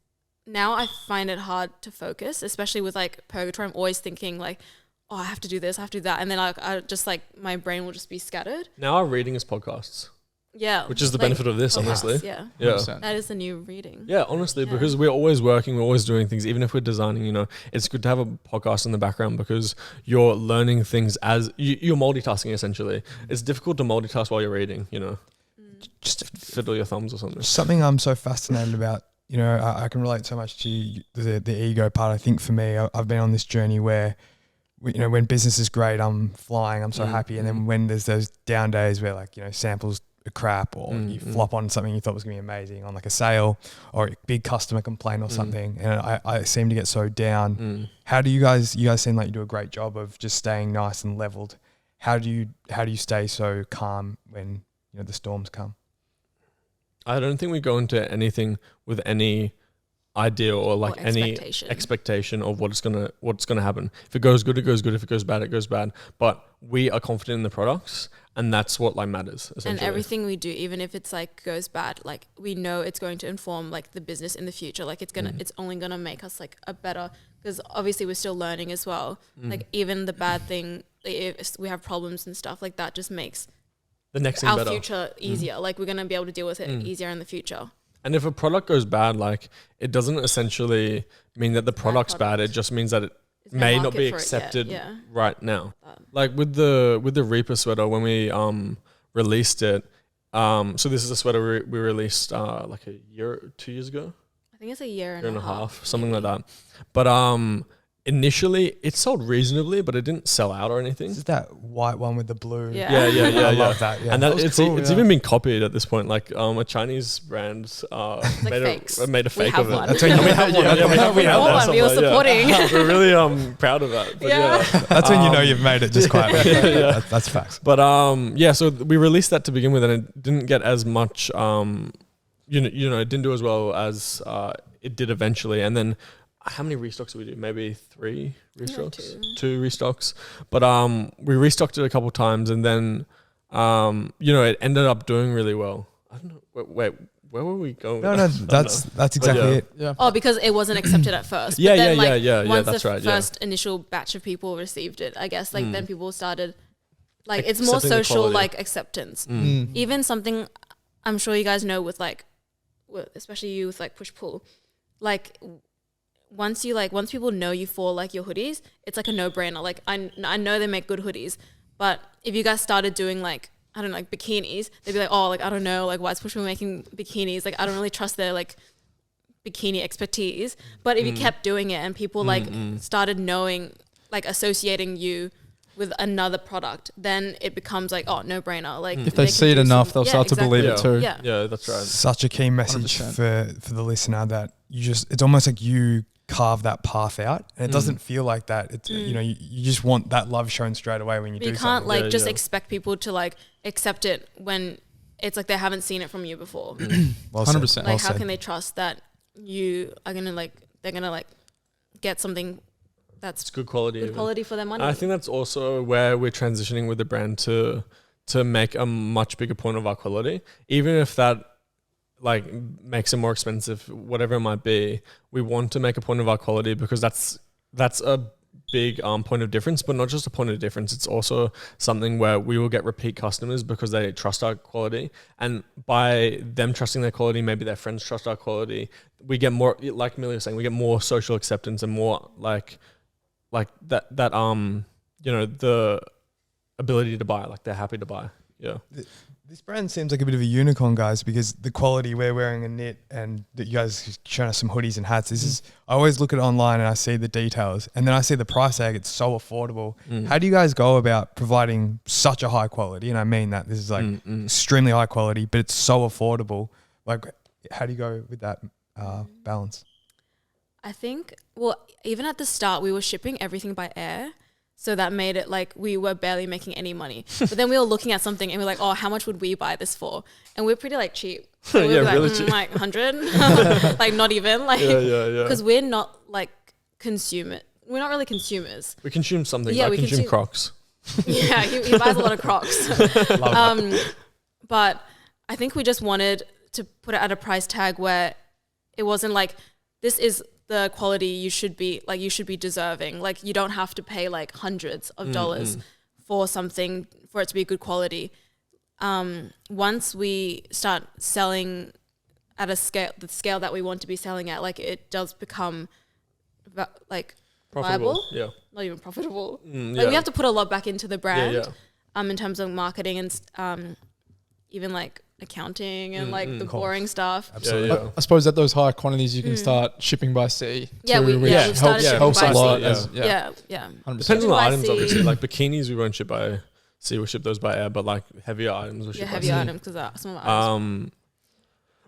[SPEAKER 3] now I find it hard to focus, especially with like Purgatory. I'm always thinking like, oh, I have to do this, I have to do that, and then I just like my brain will just be scattered.
[SPEAKER 4] Now our reading is podcasts,
[SPEAKER 3] Yeah,
[SPEAKER 4] which is the
[SPEAKER 3] like,
[SPEAKER 4] benefit of this,
[SPEAKER 3] podcasts,
[SPEAKER 4] honestly.
[SPEAKER 3] Yeah,
[SPEAKER 4] Yeah.
[SPEAKER 1] 100%.
[SPEAKER 3] that is the new reading.
[SPEAKER 4] Yeah, honestly,
[SPEAKER 3] Yeah.
[SPEAKER 4] because we're always working, we're always doing things, even if we're designing, it's good to have a podcast in the background because you're learning things as you're multitasking essentially. It's difficult to multitask while you're reading,
[SPEAKER 2] just
[SPEAKER 4] fiddle your thumbs or something.
[SPEAKER 2] something I'm so fascinated about. You know, I can relate so much to the ego part. I think for me, I've been on this journey where, you know, when business is great, I'm flying, I'm so happy. And then when there's those down days where, like, you know, samples are crap, or you flop on something you thought was going to be amazing on like a sale or a big customer complaint or something, and I seem to get so down. How do you guys seem like you do a great job of just staying nice and leveled. How do you stay so calm when, you know, the storms come?
[SPEAKER 4] I don't think we go into anything with any idea or like any expectation of what's gonna happen. If it goes good, it goes good. If it goes bad, it goes bad. But we are confident in the products, and that's what like matters.
[SPEAKER 3] And everything we do, even if it's like goes bad, like we know it's going to inform like the business in the future. Like it's only gonna make us like a better, because obviously we're still learning as well. Like even the bad thing, if we have problems and stuff like that, just makes
[SPEAKER 4] the next thing better.
[SPEAKER 3] Future easier. Like we're gonna be able to deal with it easier in the future.
[SPEAKER 4] And if a product goes bad, like it doesn't essentially mean that the product's bad. It just means that it may not be accepted right now. Like with the Reaper sweater, when we released it, so this is a sweater we released like 2 years ago.
[SPEAKER 3] I think it's a year and a half,
[SPEAKER 4] something like that. But initially it sold reasonably, but it didn't sell out or anything.
[SPEAKER 2] Is that white one with the blue?
[SPEAKER 4] Yeah.
[SPEAKER 2] I love that. Yeah.
[SPEAKER 4] And it's even been copied at this point. Like a Chinese brand made a fake of it.
[SPEAKER 2] That's when we have one.
[SPEAKER 3] We were supporting.
[SPEAKER 4] We're really proud of that. But
[SPEAKER 2] that's when you know you've made it just quite. That's facts.
[SPEAKER 4] But so we released that to begin with, and it didn't get as much. It didn't do as well as it did eventually, and then. How many restocks did we do? Maybe 3 restocks? 2 restocks. But we restocked it a couple of times, and then it ended up doing really well. I don't know. Wait, where were we going?
[SPEAKER 2] No, that's exactly it.
[SPEAKER 1] Yeah.
[SPEAKER 3] Oh, because it wasn't accepted at first.
[SPEAKER 4] Yeah,
[SPEAKER 3] Once
[SPEAKER 4] that's right.
[SPEAKER 3] The first initial batch of people received it, I guess, like then people started, like it's more social, like acceptance. Even something I'm sure you guys know with like, especially you with like push pull, like. Once people know you for like your hoodies, it's like a no-brainer. Like I know they make good hoodies, but if you guys started doing like, I don't know, like bikinis, they'd be like, oh, like I don't know, like why is Push making bikinis? Like I don't really trust their like bikini expertise. But if you kept doing it and people like started knowing, like associating you with another product, then it becomes like, oh, no-brainer. Like
[SPEAKER 1] if they see it enough, they'll start to believe it too.
[SPEAKER 4] Yeah, that's right.
[SPEAKER 2] Such a key message 100%. for the listener that it's almost like you carve that path out, and it doesn't feel like that. It's you just want that love shown straight away when you do.
[SPEAKER 3] You can't like just expect people to like accept it when it's like they haven't seen it from you before.
[SPEAKER 1] 100%.
[SPEAKER 3] Like how can they trust that you are gonna like they're gonna like get something that's
[SPEAKER 4] good quality
[SPEAKER 3] for their money?
[SPEAKER 4] I think that's also where we're transitioning with the brand to make a much bigger point of our quality, even if that like makes it more expensive, whatever it might be. We want to make a point of our quality because that's a big point of difference, but not just a point of difference. It's also something where we will get repeat customers because they trust our quality, and by them trusting their quality, maybe their friends trust our quality. We get more, like Millie was saying, we get more social acceptance and more like that the ability to buy, like they're happy to buy. Yeah.
[SPEAKER 2] This brand seems like a bit of a unicorn, guys, because the quality, we're wearing a knit, and that you guys showing us some hoodies and hats. This is, I always look at it online and I see the details, and then I see the price tag. It's so affordable. How do you guys go about providing such a high quality? And I mean that this is like extremely high quality, but it's so affordable. Like, how do you go with that balance?
[SPEAKER 3] I think, well, even at the start, we were shipping everything by air. So that made it like we were barely making any money. But then we were looking at something and we're like, oh, how much would we buy this for? And we're pretty like cheap. So we were like,
[SPEAKER 4] really cheap.
[SPEAKER 3] Like 100, like not even. Like, because we're not like we're not really consumers.
[SPEAKER 4] We consume something. Yeah, we consume Crocs.
[SPEAKER 3] Yeah, he buys a lot of Crocs. But I think we just wanted to put it at a price tag where it wasn't like, this is the quality you should be deserving. Like you don't have to pay like hundreds of dollars for something for it to be good quality. Once we start selling at the scale that we want to be selling at, like it does become like viable.
[SPEAKER 4] Yeah.
[SPEAKER 3] Not even profitable. Like we have to put a lot back into the brand.
[SPEAKER 4] In terms
[SPEAKER 3] in terms of marketing and even like accounting and like the
[SPEAKER 2] Cool.
[SPEAKER 3] boring stuff.
[SPEAKER 2] Absolutely.
[SPEAKER 4] Yeah.
[SPEAKER 1] I suppose at those higher quantities, you can start shipping by sea.
[SPEAKER 3] Yeah,
[SPEAKER 1] too,
[SPEAKER 3] we
[SPEAKER 1] which
[SPEAKER 3] started
[SPEAKER 1] helps,
[SPEAKER 3] shipping
[SPEAKER 1] helps
[SPEAKER 3] by
[SPEAKER 1] a lot.
[SPEAKER 3] sea.
[SPEAKER 1] As,
[SPEAKER 3] Yeah.
[SPEAKER 1] 100%.
[SPEAKER 4] Depends on the
[SPEAKER 3] Shipping by
[SPEAKER 4] items,
[SPEAKER 3] sea.
[SPEAKER 4] obviously. Like bikinis, we won't ship by sea. We'll ship those by air, but like heavier items, we'll ship by
[SPEAKER 3] heavy
[SPEAKER 4] sea.
[SPEAKER 3] items because some of the items.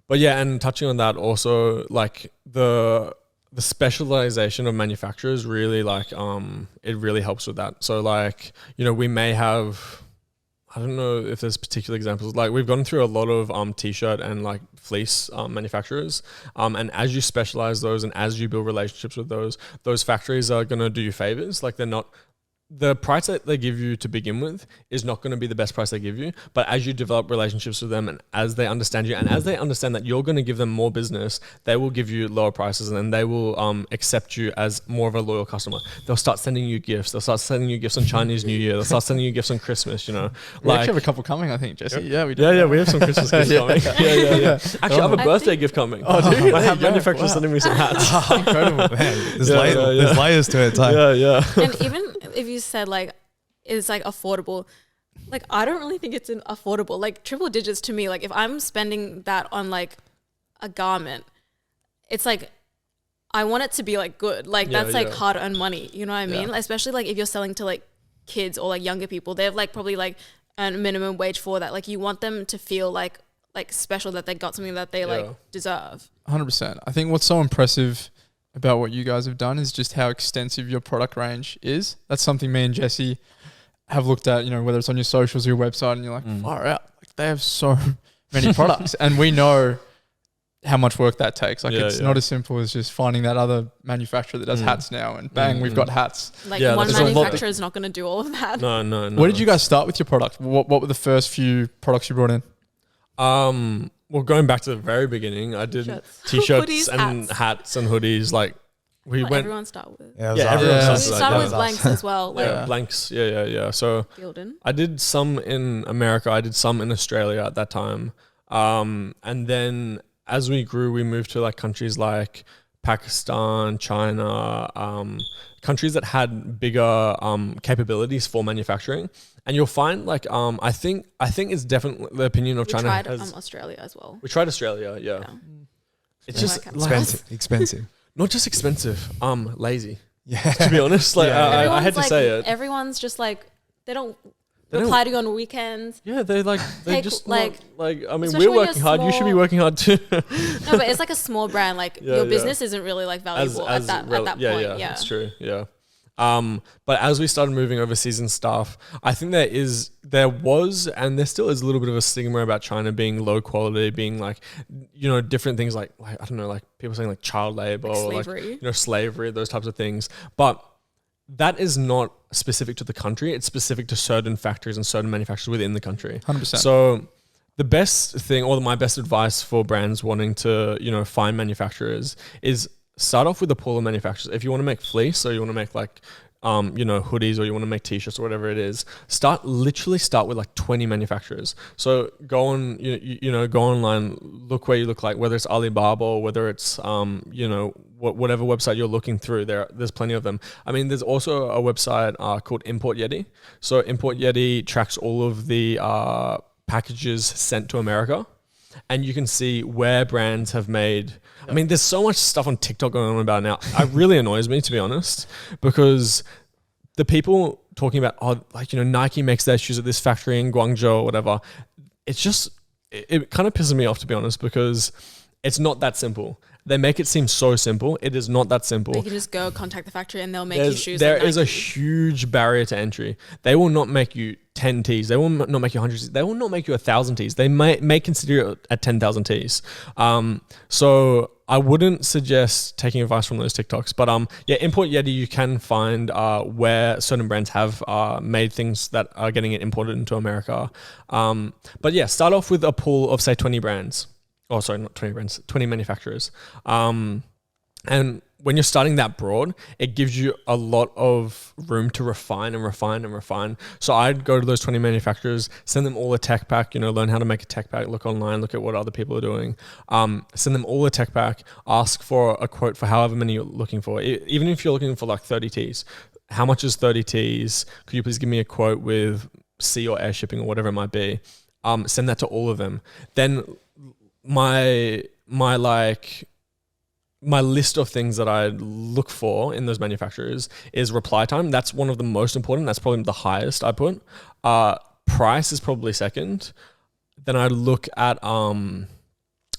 [SPEAKER 4] But yeah, and touching on that also, like the specialization of manufacturers really like it really helps with that. So like, you know, we may have, I don't know if there's particular examples, like we've gone through a lot of t-shirt and like fleece manufacturers, and as you specialize those and as you build relationships with those factories are going to do you favors. Like they're not, the price that they give you to begin with is not going to be the best price they give you, but as you develop relationships with them and as they understand you and as they understand that you're going to give them more business, they will give you lower prices and then they will accept you as more of a loyal customer. They'll start sending you gifts. They'll start sending you gifts on Chinese New Year. They'll start sending you gifts on Christmas, you know.
[SPEAKER 1] We actually have a couple coming, I think, Jesse. Yeah, we do.
[SPEAKER 4] Yeah, we have some Christmas gifts coming. Yeah. Actually, I have a birthday gift coming.
[SPEAKER 1] Oh, do you?
[SPEAKER 4] I have
[SPEAKER 1] There you go.
[SPEAKER 4] manufacturers
[SPEAKER 1] Wow.
[SPEAKER 4] sending me some hats.
[SPEAKER 2] Incredible, man. There's,
[SPEAKER 4] Yeah,
[SPEAKER 2] there's layers to it. Too.
[SPEAKER 4] Yeah.
[SPEAKER 3] And even if you said like it's like affordable, like I don't really think it's affordable. Like triple digits to me, like if I'm spending that on like a garment, it's like I want it to be like good. Like
[SPEAKER 4] Yeah,
[SPEAKER 3] that's like
[SPEAKER 4] yeah.
[SPEAKER 3] hard earned money. You know what I mean?
[SPEAKER 4] Yeah.
[SPEAKER 3] Especially like if you're selling to like kids or like younger people, they've like probably like earned minimum wage for that. Like you want them to feel like special, that they got something that they like deserve.
[SPEAKER 1] 100%. I think what's so impressive about what you guys have done is just how extensive your product range is. That's something me and Jesse have looked at, you know, whether it's on your socials or your website, and you're like, far out. Like they have so many products. And we know how much work that takes. Like it's not as simple as just finding that other manufacturer that does hats now and bang, we've got hats.
[SPEAKER 3] Like
[SPEAKER 4] Yeah,
[SPEAKER 3] one
[SPEAKER 4] there's a lot
[SPEAKER 3] manufacturer is not going to do all of that.
[SPEAKER 4] No.
[SPEAKER 1] Where did you guys start with your product? What were the first few products you brought in?
[SPEAKER 4] Well, going back to the very beginning, I did
[SPEAKER 3] Shirts.
[SPEAKER 4] t-shirts
[SPEAKER 3] Hoodies,
[SPEAKER 4] and hats and hoodies. Like we
[SPEAKER 3] What
[SPEAKER 4] went,
[SPEAKER 3] everyone start with.
[SPEAKER 2] Yeah, it was
[SPEAKER 4] Yeah,
[SPEAKER 2] us.
[SPEAKER 4] everyone
[SPEAKER 3] We
[SPEAKER 4] starts with that.
[SPEAKER 3] started
[SPEAKER 4] Yeah.
[SPEAKER 3] with blanks as well. Like
[SPEAKER 1] Yeah.
[SPEAKER 4] blanks. Yeah. So
[SPEAKER 3] Gildan.
[SPEAKER 4] I did some in America. I did some in Australia at that time. And then as we grew, we moved to like countries like Pakistan, China, countries that had bigger capabilities for manufacturing. And you'll find like I think it's definitely the opinion of
[SPEAKER 3] We
[SPEAKER 4] China
[SPEAKER 3] tried
[SPEAKER 4] has.
[SPEAKER 3] Australia as well.
[SPEAKER 4] We tried Australia, yeah.
[SPEAKER 3] Yeah.
[SPEAKER 4] It's
[SPEAKER 3] Yeah.
[SPEAKER 4] just
[SPEAKER 3] Like,
[SPEAKER 4] like,
[SPEAKER 2] Expensive.
[SPEAKER 4] not just expensive, lazy.
[SPEAKER 2] Yeah.
[SPEAKER 4] To be honest, like
[SPEAKER 2] Yeah.
[SPEAKER 4] I
[SPEAKER 3] Everyone's
[SPEAKER 4] had to
[SPEAKER 3] like,
[SPEAKER 4] say it.
[SPEAKER 3] Everyone's just like they don't
[SPEAKER 4] They don't-
[SPEAKER 3] reply to you on weekends.
[SPEAKER 4] Yeah, they
[SPEAKER 3] Take,
[SPEAKER 4] just
[SPEAKER 3] like-
[SPEAKER 4] like I mean,
[SPEAKER 3] especially
[SPEAKER 4] we're
[SPEAKER 3] when
[SPEAKER 4] working
[SPEAKER 3] you're
[SPEAKER 4] hard. You should be
[SPEAKER 3] small.
[SPEAKER 4] working hard too.
[SPEAKER 3] No, but it's like a small brand. Like
[SPEAKER 4] Yeah,
[SPEAKER 3] your
[SPEAKER 4] yeah.
[SPEAKER 3] business isn't really like valuable at that point. Yeah,
[SPEAKER 4] That's true. Yeah. But as we started moving overseas and stuff, I think there was, and there still is a little bit of a stigma about China being low quality, being like, you know, different things like I don't know, like people saying like child labor
[SPEAKER 3] Like
[SPEAKER 4] or like,
[SPEAKER 3] slavery.
[SPEAKER 4] you know, slavery, those types of things. But that is not specific to the country. It's specific to certain factories and certain manufacturers within the country.
[SPEAKER 1] 100%.
[SPEAKER 4] So the best thing, or my best advice for brands wanting to, you know, find manufacturers is start off with a pool of manufacturers. If you want to make fleece or you want to make like, you know, hoodies or you want to make t-shirts or whatever it is, literally start with like 20 manufacturers. So go on, you know, go online, look where you look like, whether it's Alibaba or whether it's, you know, whatever website you're looking through, there's plenty of them. I mean, there's also a website called Import Yeti. So Import Yeti tracks all of the packages sent to America, and you can see where brands have made. I mean, there's so much stuff on TikTok going on about it now. It really annoys me, to be honest, because the people talking about, oh, like, you know, Nike makes their shoes at this factory in Guangzhou or whatever. It's just, it kind of pisses me off, to be honest, because it's not that simple. They make it seem so simple. It is not that simple.
[SPEAKER 3] You can just go contact the factory and they'll make you shoes.
[SPEAKER 4] There
[SPEAKER 3] like
[SPEAKER 4] is a
[SPEAKER 3] Nike.
[SPEAKER 4] huge barrier to entry. They will not make you 10 tees. They will not make you 100 tees. They will not make you 1,000 tees. They may consider it at 10,000 tees. So I wouldn't suggest taking advice from those TikToks. But yeah, Import Yeti, you can find where certain brands have made things that are getting it imported into America. But yeah, start off with a pool of, say, 20 brands. Oh, sorry, not 20 brands, 20 manufacturers. And when you're starting that broad, it gives you a lot of room to refine and refine and refine. So I'd go to those 20 manufacturers, send them all a tech pack, you know, learn how to make a tech pack, look online, look at what other people are doing. Send them all a tech pack, ask for a quote for however many you're looking for. Even if you're looking for like 30 Ts, how much is 30 Ts? Could you please give me a quote with sea or air shipping or whatever it might be? send that to all of them. Then my list of things that I look for in those manufacturers is reply time. That's one of the most important. That's probably the highest I put. Price is probably second. Then I look at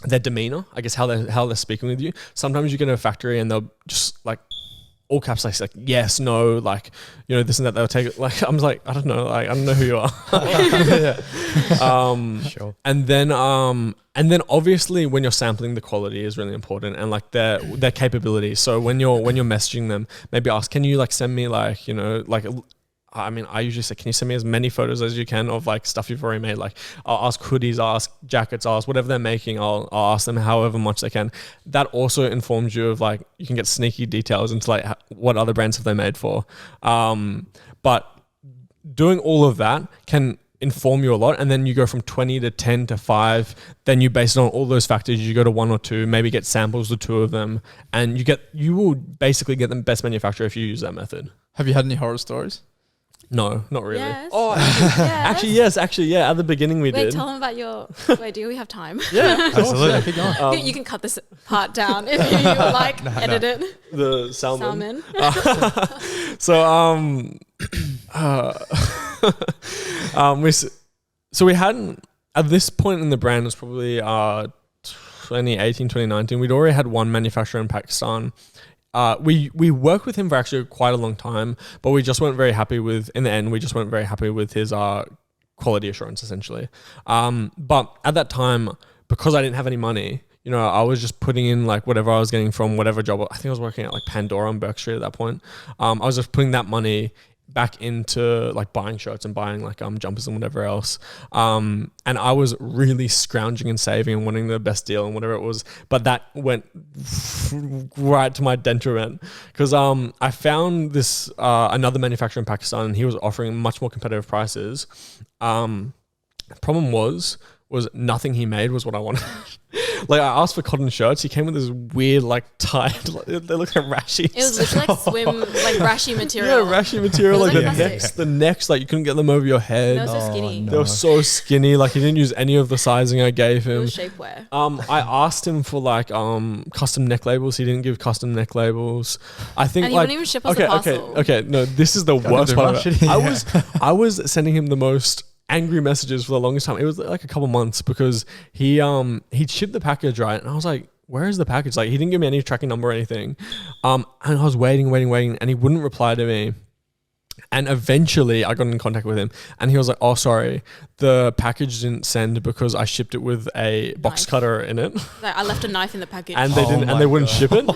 [SPEAKER 4] their demeanor, I guess how they're speaking with you. Sometimes you get to a factory and they'll just like all caps like yes, no, like, you know, this and that. They'll take it like, I'm like, I don't know, like I don't know who you are.
[SPEAKER 2] Sure.
[SPEAKER 4] And then obviously when you're sampling, the quality is really important, and like their capability. So when you're messaging them, maybe ask, can you like send me like, you know, like, I mean, I usually say, can you send me as many photos as you can of like stuff you've already made? Like I'll ask hoodies, I'll ask jackets, I'll ask whatever they're making. I'll ask them however much they can. That also informs you of like, you can get sneaky details into like what other brands have they made for. But doing all of that can inform you a lot. And then you go from 20 to 10 to 5. Then you base it on all those factors. You go to 1 or 2, maybe get samples of 2 of them. And you will basically get the best manufacturer if you use that method.
[SPEAKER 1] Have you had any horror stories?
[SPEAKER 4] No, not really.
[SPEAKER 3] Yes.
[SPEAKER 4] Oh,
[SPEAKER 3] Yes.
[SPEAKER 4] actually, yeah. At the beginning we did.
[SPEAKER 3] Wait, tell them about your. Wait, do we have time?
[SPEAKER 4] Yeah,
[SPEAKER 2] Absolutely.
[SPEAKER 1] Keep going.
[SPEAKER 3] You can cut this part down if you like. Edit it.
[SPEAKER 4] the salmon.
[SPEAKER 3] Salmon.
[SPEAKER 4] So we hadn't, at this point in the brand, it was probably 2018, 2019. We'd already had one manufacturer in Pakistan. We worked with him for actually quite a long time, but we just weren't very happy with, in the end, we just weren't very happy with his quality assurance, essentially. But at that time, because I didn't have any money, you know, I was just putting in like whatever I was getting from whatever job. I think I was working at like Pandora on Burke Street at that point. I was just putting that money back into like buying shirts and buying like jumpers and whatever else. And I was really scrounging and saving and wanting the best deal and whatever it was. But that went right to my detriment, because I found this another manufacturer in Pakistan, and he was offering much more competitive prices. Problem was nothing he made was what I wanted. Like I asked for cotton shirts, he came with this weird like tied, they look like rashies.
[SPEAKER 3] It was literally like swim, like rashy material.
[SPEAKER 4] Yeah, rashy material. Like
[SPEAKER 3] It was
[SPEAKER 4] the
[SPEAKER 3] like plastic.
[SPEAKER 4] necks, like you couldn't get them over your head.
[SPEAKER 3] They were so skinny.
[SPEAKER 2] no.
[SPEAKER 4] They were so skinny. Like he didn't use any of the sizing I gave
[SPEAKER 3] It
[SPEAKER 4] him.
[SPEAKER 3] was shapewear.
[SPEAKER 4] I asked him for like custom neck labels. He didn't give custom neck labels. I think
[SPEAKER 3] And he
[SPEAKER 4] like
[SPEAKER 3] wouldn't even ship us a parcel.
[SPEAKER 4] okay. No, this is the worst
[SPEAKER 1] do
[SPEAKER 4] part of
[SPEAKER 1] much.
[SPEAKER 4] it. I was sending him the most angry messages for the longest time. It was like a couple months, because he'd shipped the package, right, and I was like, where is the package? Like he didn't give me any tracking number or anything. And I was waiting, and he wouldn't reply to me. And eventually I got in contact with him, and he was like, oh, sorry, the package didn't send because I shipped it with a box
[SPEAKER 3] Knife.
[SPEAKER 4] cutter in it.
[SPEAKER 3] Like I left a knife in the package.
[SPEAKER 4] And they
[SPEAKER 2] Oh
[SPEAKER 4] didn't,
[SPEAKER 2] my
[SPEAKER 4] and they wouldn't
[SPEAKER 2] God.
[SPEAKER 4] ship it.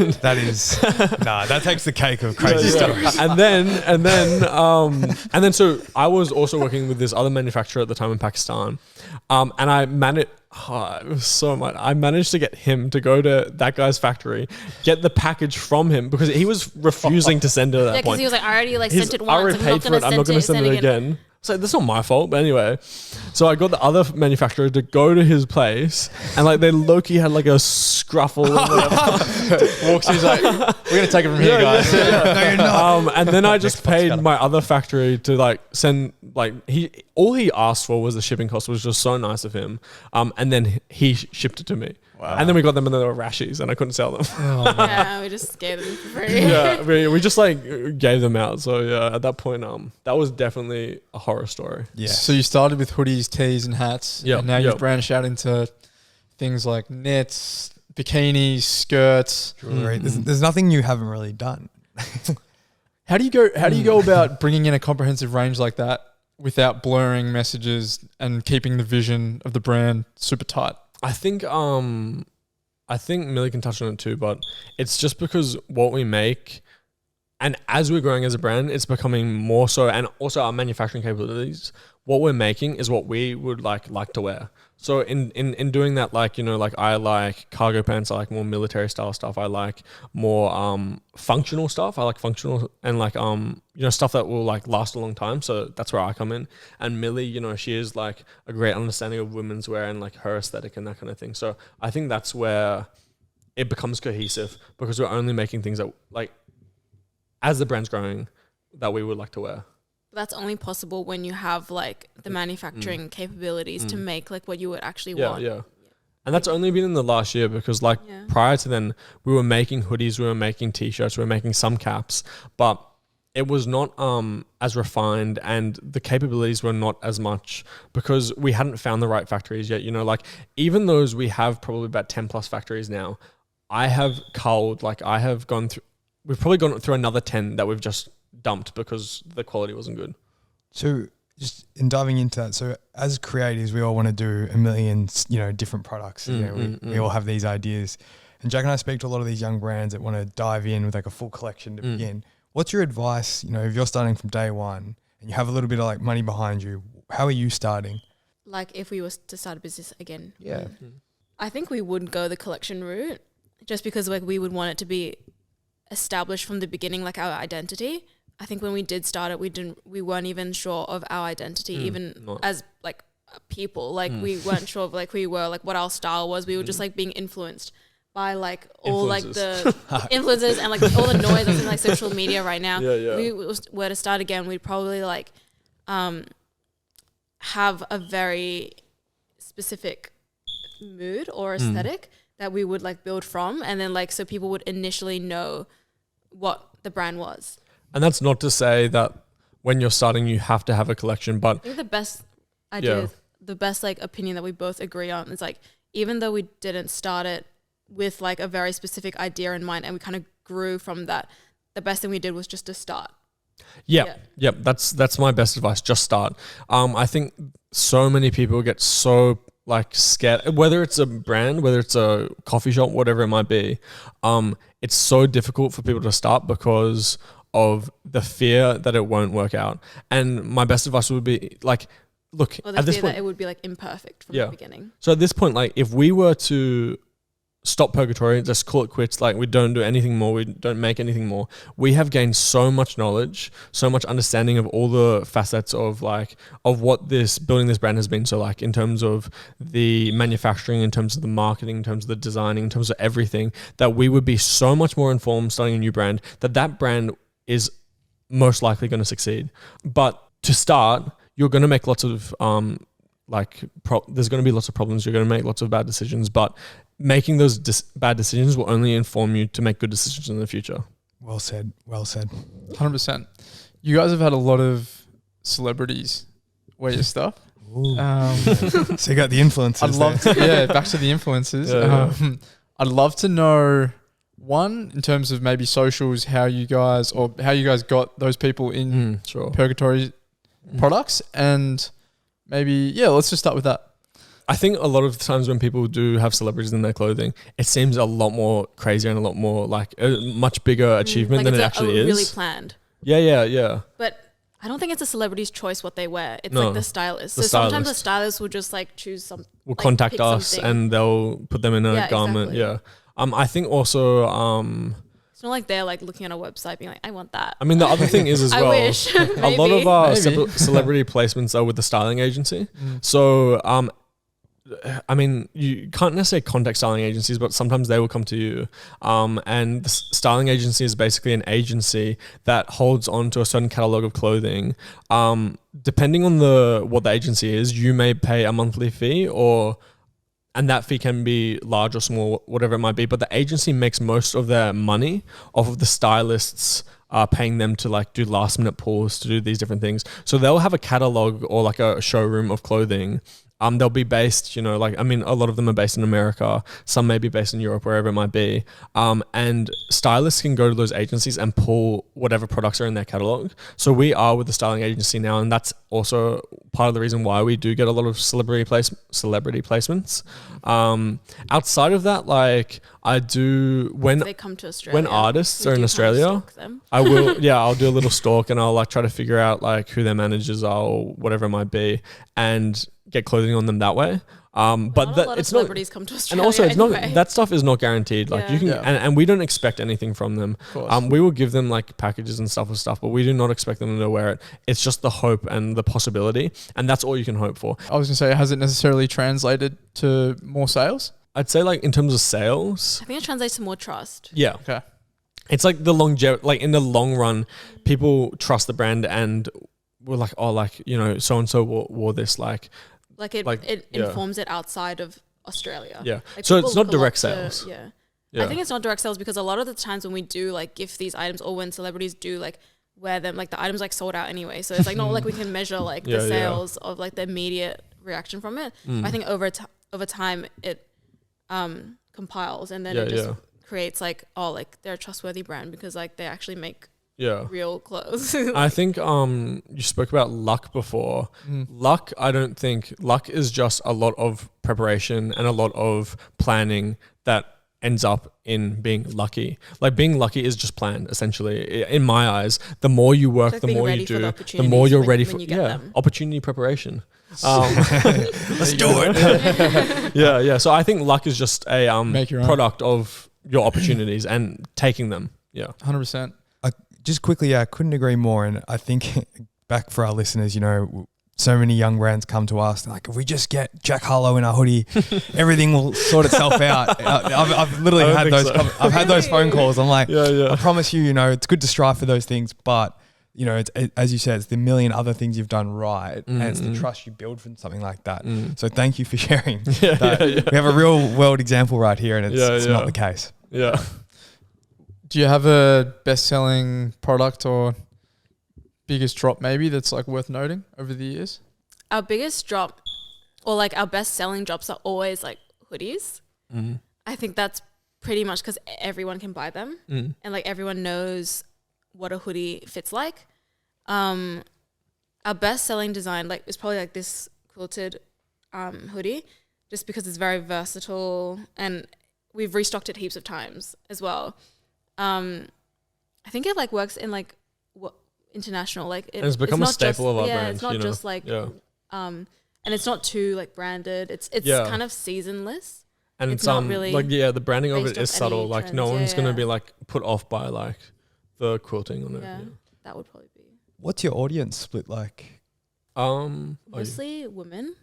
[SPEAKER 4] And
[SPEAKER 2] That is that takes the cake of crazy stories.
[SPEAKER 4] And then so I was also working with this other manufacturer at the time in Pakistan, and I managed. It was so much. I managed to get him to go to that guy's factory, get the package from him, because he was refusing to send it at that
[SPEAKER 3] yeah, because
[SPEAKER 4] point.
[SPEAKER 3] he was like, I already like
[SPEAKER 4] He's
[SPEAKER 3] sent it
[SPEAKER 4] already
[SPEAKER 3] once.
[SPEAKER 4] paid for it. I'm not going to send it again. So that's not my fault, but anyway. So I got the other manufacturer to go to his place, and like they low-key had like a scruffle or whatever.
[SPEAKER 1] Walks, he's like, we're gonna take it from here, guys.
[SPEAKER 2] No, you're not.
[SPEAKER 4] And then I just
[SPEAKER 2] Next
[SPEAKER 4] paid
[SPEAKER 2] box
[SPEAKER 4] my other factory to like send, like all he asked for was the shipping cost, was just so nice of him. And then he shipped it to me.
[SPEAKER 2] Wow.
[SPEAKER 4] And then we got them, and they were rashies, and I couldn't sell them.
[SPEAKER 3] Yeah, we just gave them for free.
[SPEAKER 4] Yeah, we just like gave them out. So yeah, at that point, that was definitely a horror story.
[SPEAKER 2] Yeah.
[SPEAKER 1] So you started with hoodies, tees, and hats.
[SPEAKER 4] Yep,
[SPEAKER 1] And now
[SPEAKER 4] yep.
[SPEAKER 1] you've branched out into things like knits, bikinis, skirts.
[SPEAKER 2] Jewelry. There's nothing you haven't really done.
[SPEAKER 1] How do you go about bringing in a comprehensive range like that without blurring messages and keeping the vision of the brand super tight?
[SPEAKER 4] I think Millie can touch on it too, but it's just because what we make, and as we're growing as a brand, it's becoming more so, and also our manufacturing capabilities, what we're making is what we would like to wear. So in doing that, like, you know, like I like cargo pants, I like more military style stuff, I like more functional stuff, I like functional and like you know, stuff that will like last a long time. So that's where I come in. And Millie, you know, she is like a great understanding of women's wear and like her aesthetic and that kind of thing. So I think that's where it becomes cohesive, because we're only making things that like, as the brand's growing, that we would like to wear.
[SPEAKER 3] That's only possible when you have like the manufacturing capabilities to make like what you would actually want.
[SPEAKER 4] Yeah. And that's only been in the last year because like prior to then we were making hoodies, we were making t-shirts, we were making some caps, but it was not as refined and the capabilities were not as much because we hadn't found the right factories yet. You know, like even those we have probably about 10 plus factories now, I have culled, like I have gone through, we've probably gone through another 10 that we've just dumped because the quality wasn't good.
[SPEAKER 2] So just in diving into that, so as creatives, we all want to do a million, different products. We all have these ideas. And Jack and I speak to a lot of these young brands that want to dive in with like a full collection to begin. What's your advice, if you're starting from day one and you have a little bit of like money behind you, how are you starting?
[SPEAKER 3] Like if we were to start a business again.
[SPEAKER 2] Yeah.
[SPEAKER 3] I think we would go the collection route just because like we would want it to be established from the beginning, like our identity. I think when we did start it, we weren't even sure of our identity, as like people. Like we weren't sure of like who we were, like what our style was. We were just like being influenced by like all like the influencers and like all the noise that's in like social media right now. We were to start again, we'd probably like have a very specific mood or aesthetic that we would like build from, and then like so people would initially know what the brand was.
[SPEAKER 4] And that's not to say that when you're starting you have to have a collection, but I
[SPEAKER 3] think the best idea, the best like opinion that we both agree on is like even though we didn't start it with like a very specific idea in mind and we kind of grew from that, the best thing we did was just to start.
[SPEAKER 4] Yep. That's my best advice. Just start. I think so many people get so like scared, whether it's a brand, whether it's a coffee shop, whatever it might be. It's so difficult for people to start because of the fear that it won't work out. And my best advice would be like, look,
[SPEAKER 3] or the
[SPEAKER 4] at this
[SPEAKER 3] fear
[SPEAKER 4] point,
[SPEAKER 3] that it would be like imperfect from the beginning.
[SPEAKER 4] So at this point, like if we were to stop Purgatory, just call it quits, like we don't do anything more, we don't make anything more, we have gained so much knowledge, so much understanding of all the facets of like of what this building this brand has been. So like in terms of the manufacturing, in terms of the marketing, in terms of the designing, in terms of everything, that we would be so much more informed starting a new brand, that brand is most likely going to succeed. But to start, you're going to make lots of there's going to be lots of problems, you're going to make lots of bad decisions, but making those bad decisions will only inform you to make good decisions in the future.
[SPEAKER 2] Well said.
[SPEAKER 1] 100%. You guys have had a lot of celebrities wear your stuff.
[SPEAKER 2] So you got the influencers.
[SPEAKER 1] I'd love to, back to the influencers. I'd love to know, one, in terms of maybe socials, how you guys got those people in Purgatory products, and maybe, let's just start with that.
[SPEAKER 4] I think a lot of the times when people do have celebrities in their clothing, it seems a lot more crazier and a lot more like a much bigger achievement than it actually is.
[SPEAKER 3] Really planned.
[SPEAKER 4] Yeah.
[SPEAKER 3] But I don't think it's a celebrity's choice what they wear. It's like the stylist. Sometimes the stylist will just like choose some.
[SPEAKER 4] Will like contact us and they'll put them in a garment. Exactly. Yeah. I think also.
[SPEAKER 3] It's not like they're like looking at a website being like, I want that.
[SPEAKER 4] I mean, the other thing is as well.
[SPEAKER 3] I wish.
[SPEAKER 4] A lot of our celebrity placements are with the styling agency. So, I mean, you can't necessarily contact styling agencies, but sometimes they will come to you. And the styling agency is basically an agency that holds on to a certain catalog of clothing. Depending on what the agency is, you may pay a monthly fee and that fee can be large or small, whatever it might be. But the agency makes most of their money off of the stylists paying them to like do last minute pulls, to do these different things. So they'll have a catalog or like a showroom of clothing. They'll be based, a lot of them are based in America. Some may be based in Europe, wherever it might be. And stylists can go to those agencies and pull whatever products are in their catalog. So we are with the styling agency now, and that's also part of the reason why we do get a lot of celebrity placements. Outside of that, like I do when
[SPEAKER 3] they come to Australia,
[SPEAKER 4] when artists are in Australia, I will I'll do a little stalk and I'll like try to figure out like who their managers are or whatever it might be, and get clothing on them that way. But that it's
[SPEAKER 3] celebrities come to Australia,
[SPEAKER 4] and also it's
[SPEAKER 3] anyway.
[SPEAKER 4] not that stuff is not guaranteed. Like you can, and we don't expect anything from them. We will give them like packages and stuff, but we do not expect them to wear it. It's just the hope and the possibility, and that's all you can hope for.
[SPEAKER 1] I was gonna say, has it necessarily translated to more sales?
[SPEAKER 4] I'd say like in terms of sales,
[SPEAKER 3] I think it translates to more trust.
[SPEAKER 4] Yeah.
[SPEAKER 1] Okay.
[SPEAKER 4] It's like the longevity. Like in the long run, people trust the brand, and we're like, oh, like, you know, so and so wore this, like
[SPEAKER 3] it informs it outside of Australia.
[SPEAKER 4] Yeah.
[SPEAKER 3] Like
[SPEAKER 4] So
[SPEAKER 3] people
[SPEAKER 4] it's not
[SPEAKER 3] look a lot
[SPEAKER 4] direct
[SPEAKER 3] to-
[SPEAKER 4] sales.
[SPEAKER 3] Yeah.
[SPEAKER 4] Yeah.
[SPEAKER 3] I think it's not direct sales because a lot of the times when we do like gift these items or when celebrities do like wear them, like the items like sold out anyway. So it's like not like we can measure like the sales of like the immediate reaction from it. I think over time it compiles and then it just creates like, oh, like they're a trustworthy brand because like they actually make real clothes.
[SPEAKER 4] I think you spoke about luck before. Luck, I don't think luck is just a lot of preparation and a lot of planning that ends up in being lucky. Like being lucky is just planned, essentially. In my eyes, the more you work,
[SPEAKER 3] Like
[SPEAKER 4] the
[SPEAKER 3] being
[SPEAKER 4] more
[SPEAKER 3] ready
[SPEAKER 4] you
[SPEAKER 3] for
[SPEAKER 4] do,
[SPEAKER 3] the
[SPEAKER 4] the more you're
[SPEAKER 3] opportunities
[SPEAKER 4] ready
[SPEAKER 3] when
[SPEAKER 4] for
[SPEAKER 3] you get them.
[SPEAKER 4] opportunity preparation.
[SPEAKER 2] Let's do it.
[SPEAKER 4] Yeah. So I think luck is just a
[SPEAKER 1] Make your own.
[SPEAKER 4] product of your opportunities and taking them. Yeah.
[SPEAKER 1] 100%.
[SPEAKER 2] Just quickly, I couldn't agree more. And I think back for our listeners, you know, so many young brands come to us like, if we just get Jack Harlow in our hoodie, everything will sort itself out. I've literally
[SPEAKER 4] I don't
[SPEAKER 2] had
[SPEAKER 4] think
[SPEAKER 2] those.
[SPEAKER 4] so.
[SPEAKER 2] I've had those phone calls. I'm like,
[SPEAKER 4] Yeah.
[SPEAKER 2] I promise you, you know, it's good to strive for those things, but you know, as you said, it's the million other things you've done right, and it's the trust you build from something like that. So thank you for sharing. that. We have a real world example right here, and it's not the case.
[SPEAKER 4] Yeah.
[SPEAKER 1] Do you have a best-selling product or biggest drop maybe that's like worth noting over the years?
[SPEAKER 3] Our biggest drop or like our best selling drops are always like hoodies. I think that's pretty much because everyone can buy them and like everyone knows what a hoodie fits like. Our best selling design like is probably like this quilted hoodie just because it's very versatile and we've restocked it heaps of times as well. I think it like works in like international, like
[SPEAKER 4] And it's become a staple of our brand.
[SPEAKER 3] It's not
[SPEAKER 4] you know?
[SPEAKER 3] just like and it's not too like branded. It's kind of seasonless.
[SPEAKER 4] And
[SPEAKER 3] it's not really
[SPEAKER 4] like the branding of it
[SPEAKER 3] based
[SPEAKER 4] is
[SPEAKER 3] off
[SPEAKER 4] subtle.
[SPEAKER 3] any
[SPEAKER 4] Like no
[SPEAKER 3] trends.
[SPEAKER 4] one's
[SPEAKER 3] Yeah,
[SPEAKER 4] gonna
[SPEAKER 3] yeah.
[SPEAKER 4] be like put off by like the quilting on it.
[SPEAKER 3] Yeah,
[SPEAKER 4] Yeah.
[SPEAKER 3] that would probably be
[SPEAKER 2] What's your audience split like?
[SPEAKER 3] mostly women.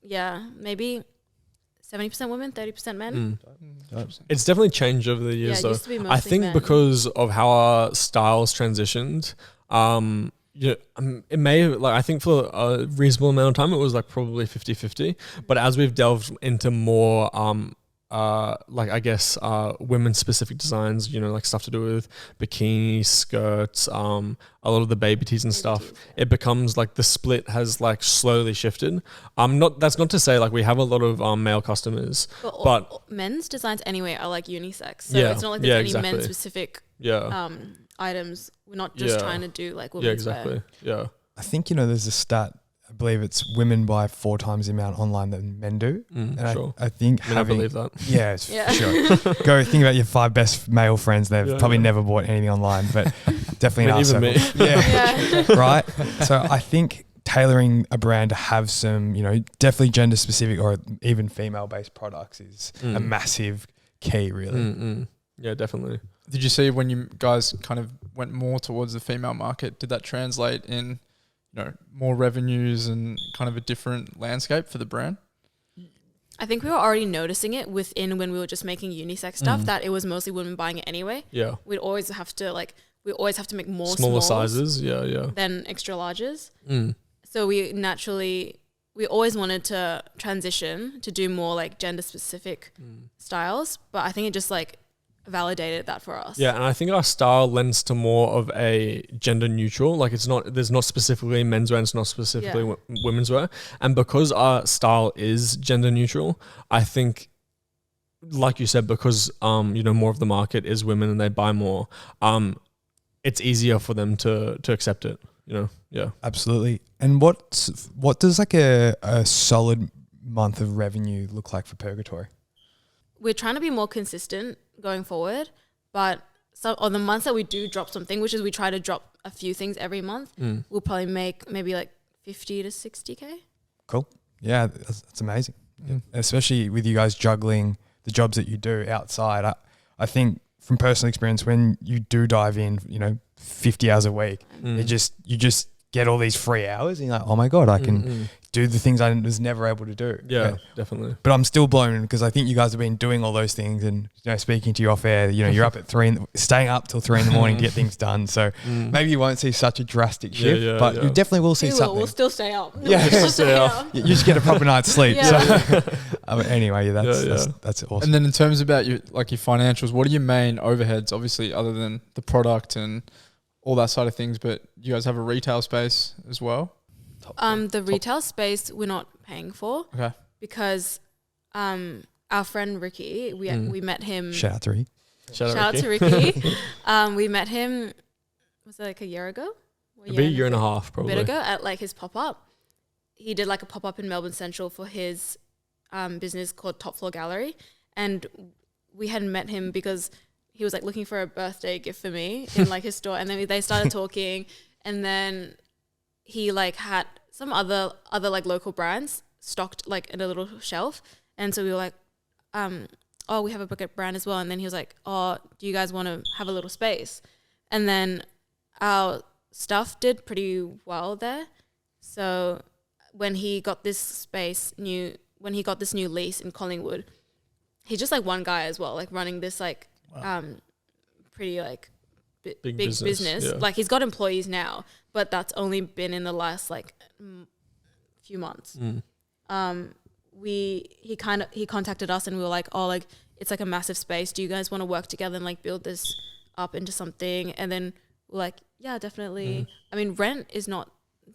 [SPEAKER 3] Yeah, maybe 70% women, 30% men.
[SPEAKER 4] It's definitely changed over the years
[SPEAKER 3] Yeah, it
[SPEAKER 4] though.
[SPEAKER 3] used to be
[SPEAKER 4] I
[SPEAKER 3] mostly
[SPEAKER 4] think
[SPEAKER 3] men.
[SPEAKER 4] because of how our styles transitioned, it may like I think for a reasonable amount of time it was like probably 50-50, but as we've delved into more like I guess women specific designs, you know, like stuff to do with bikinis, skirts, a lot of the baby tees and stuff, it becomes like the split has like slowly shifted. That's not to say like we have a lot of male customers, but
[SPEAKER 3] men's designs anyway are like unisex, so
[SPEAKER 4] Yeah,
[SPEAKER 3] it's not like there's any
[SPEAKER 4] exactly.
[SPEAKER 3] men specific items. We're not just trying to do like women's wear.
[SPEAKER 4] Yeah.
[SPEAKER 2] I think, you know, there's a stat, I believe it's women buy 4 times the amount online than men do. And
[SPEAKER 4] Sure.
[SPEAKER 2] I think
[SPEAKER 4] I believe that.
[SPEAKER 2] Yeah, for sure. Go think about your 5 best male friends. They've probably
[SPEAKER 4] yeah.
[SPEAKER 2] never bought anything online, but definitely in our
[SPEAKER 4] Even
[SPEAKER 2] circle.
[SPEAKER 4] me.
[SPEAKER 2] Yeah, right. So I think tailoring a brand to have some, you know, definitely gender specific or even female based products is a massive key, really.
[SPEAKER 4] Yeah, definitely.
[SPEAKER 1] Did you see when you guys kind of went more towards the female market, did that translate in, you know, more revenues and kind of a different landscape for the brand?
[SPEAKER 3] I think we were already noticing it within when we were just making unisex stuff that it was mostly women buying it anyway.
[SPEAKER 4] Yeah.
[SPEAKER 3] We always have to make more
[SPEAKER 4] Smaller
[SPEAKER 3] smalls
[SPEAKER 4] sizes. Yeah.
[SPEAKER 3] than extra larges. So we always wanted to transition to do more like gender specific styles, but I think it just like validated that for us.
[SPEAKER 4] Yeah, and I think our style lends to more of a gender neutral. Like there's not specifically menswear and it's not specifically women's wear. And because our style is gender neutral, I think, like you said, because you know, more of the market is women and they buy more, it's easier for them to accept it. You know, yeah,
[SPEAKER 2] Absolutely. And what does like a solid month of revenue look like for Purgatory?
[SPEAKER 3] We're trying to be more consistent going forward, but on the months that we do drop something, which is we try to drop a few things every month, we'll probably make maybe like 50 to 60K.
[SPEAKER 2] Cool. Yeah, that's amazing. Especially with you guys juggling the jobs that you do outside. I think from personal experience, when you do dive in, you know, 50 hours a week, you just get all these free hours and you're like, oh my God, I can do the things I was never able to do.
[SPEAKER 4] Yeah, definitely.
[SPEAKER 2] But I'm still blown because I think you guys have been doing all those things, and speaking to you off air, you're up at staying up till 3 a.m. to get things done. So maybe you won't see such a drastic shift, but you definitely will see something.
[SPEAKER 3] We'll still stay up.
[SPEAKER 2] Yeah,
[SPEAKER 3] We'll still stay up.
[SPEAKER 2] You just get a proper night's sleep.
[SPEAKER 3] Yeah.
[SPEAKER 2] So anyway, that's awesome.
[SPEAKER 1] And then in terms about your financials, what are your main overheads? Obviously, other than the product and all that side of things, but you guys have a retail space as well.
[SPEAKER 3] The retail space we're not paying for.
[SPEAKER 1] Okay.
[SPEAKER 3] Because our friend Ricky, we met him.
[SPEAKER 2] Shout out to Ricky.
[SPEAKER 3] Shout out to Ricky. We met him, was it like a year ago?
[SPEAKER 4] Maybe a year and a half, probably.
[SPEAKER 3] A bit ago at like his pop-up. He did like a pop-up in Melbourne Central for his business called Top Floor Gallery. And we had met him because he was like looking for a birthday gift for me in like his store. And then they started talking, and then he like had some other like local brands stocked like in a little shelf. And so we were like, oh, we have a bucket brand as well. And then he was like, oh, do you guys want to have a little space? And then our stuff did pretty well there. So when he got this new lease in Collingwood, he's just like one guy as well, like running this like pretty like big business.
[SPEAKER 4] Yeah.
[SPEAKER 3] Like he's got employees now, but that's only been in the last like few months. He contacted us and we were like, oh, like it's like a massive space. Do you guys want to work together and like build this up into something? And then we're like, yeah, definitely. I mean, rent is not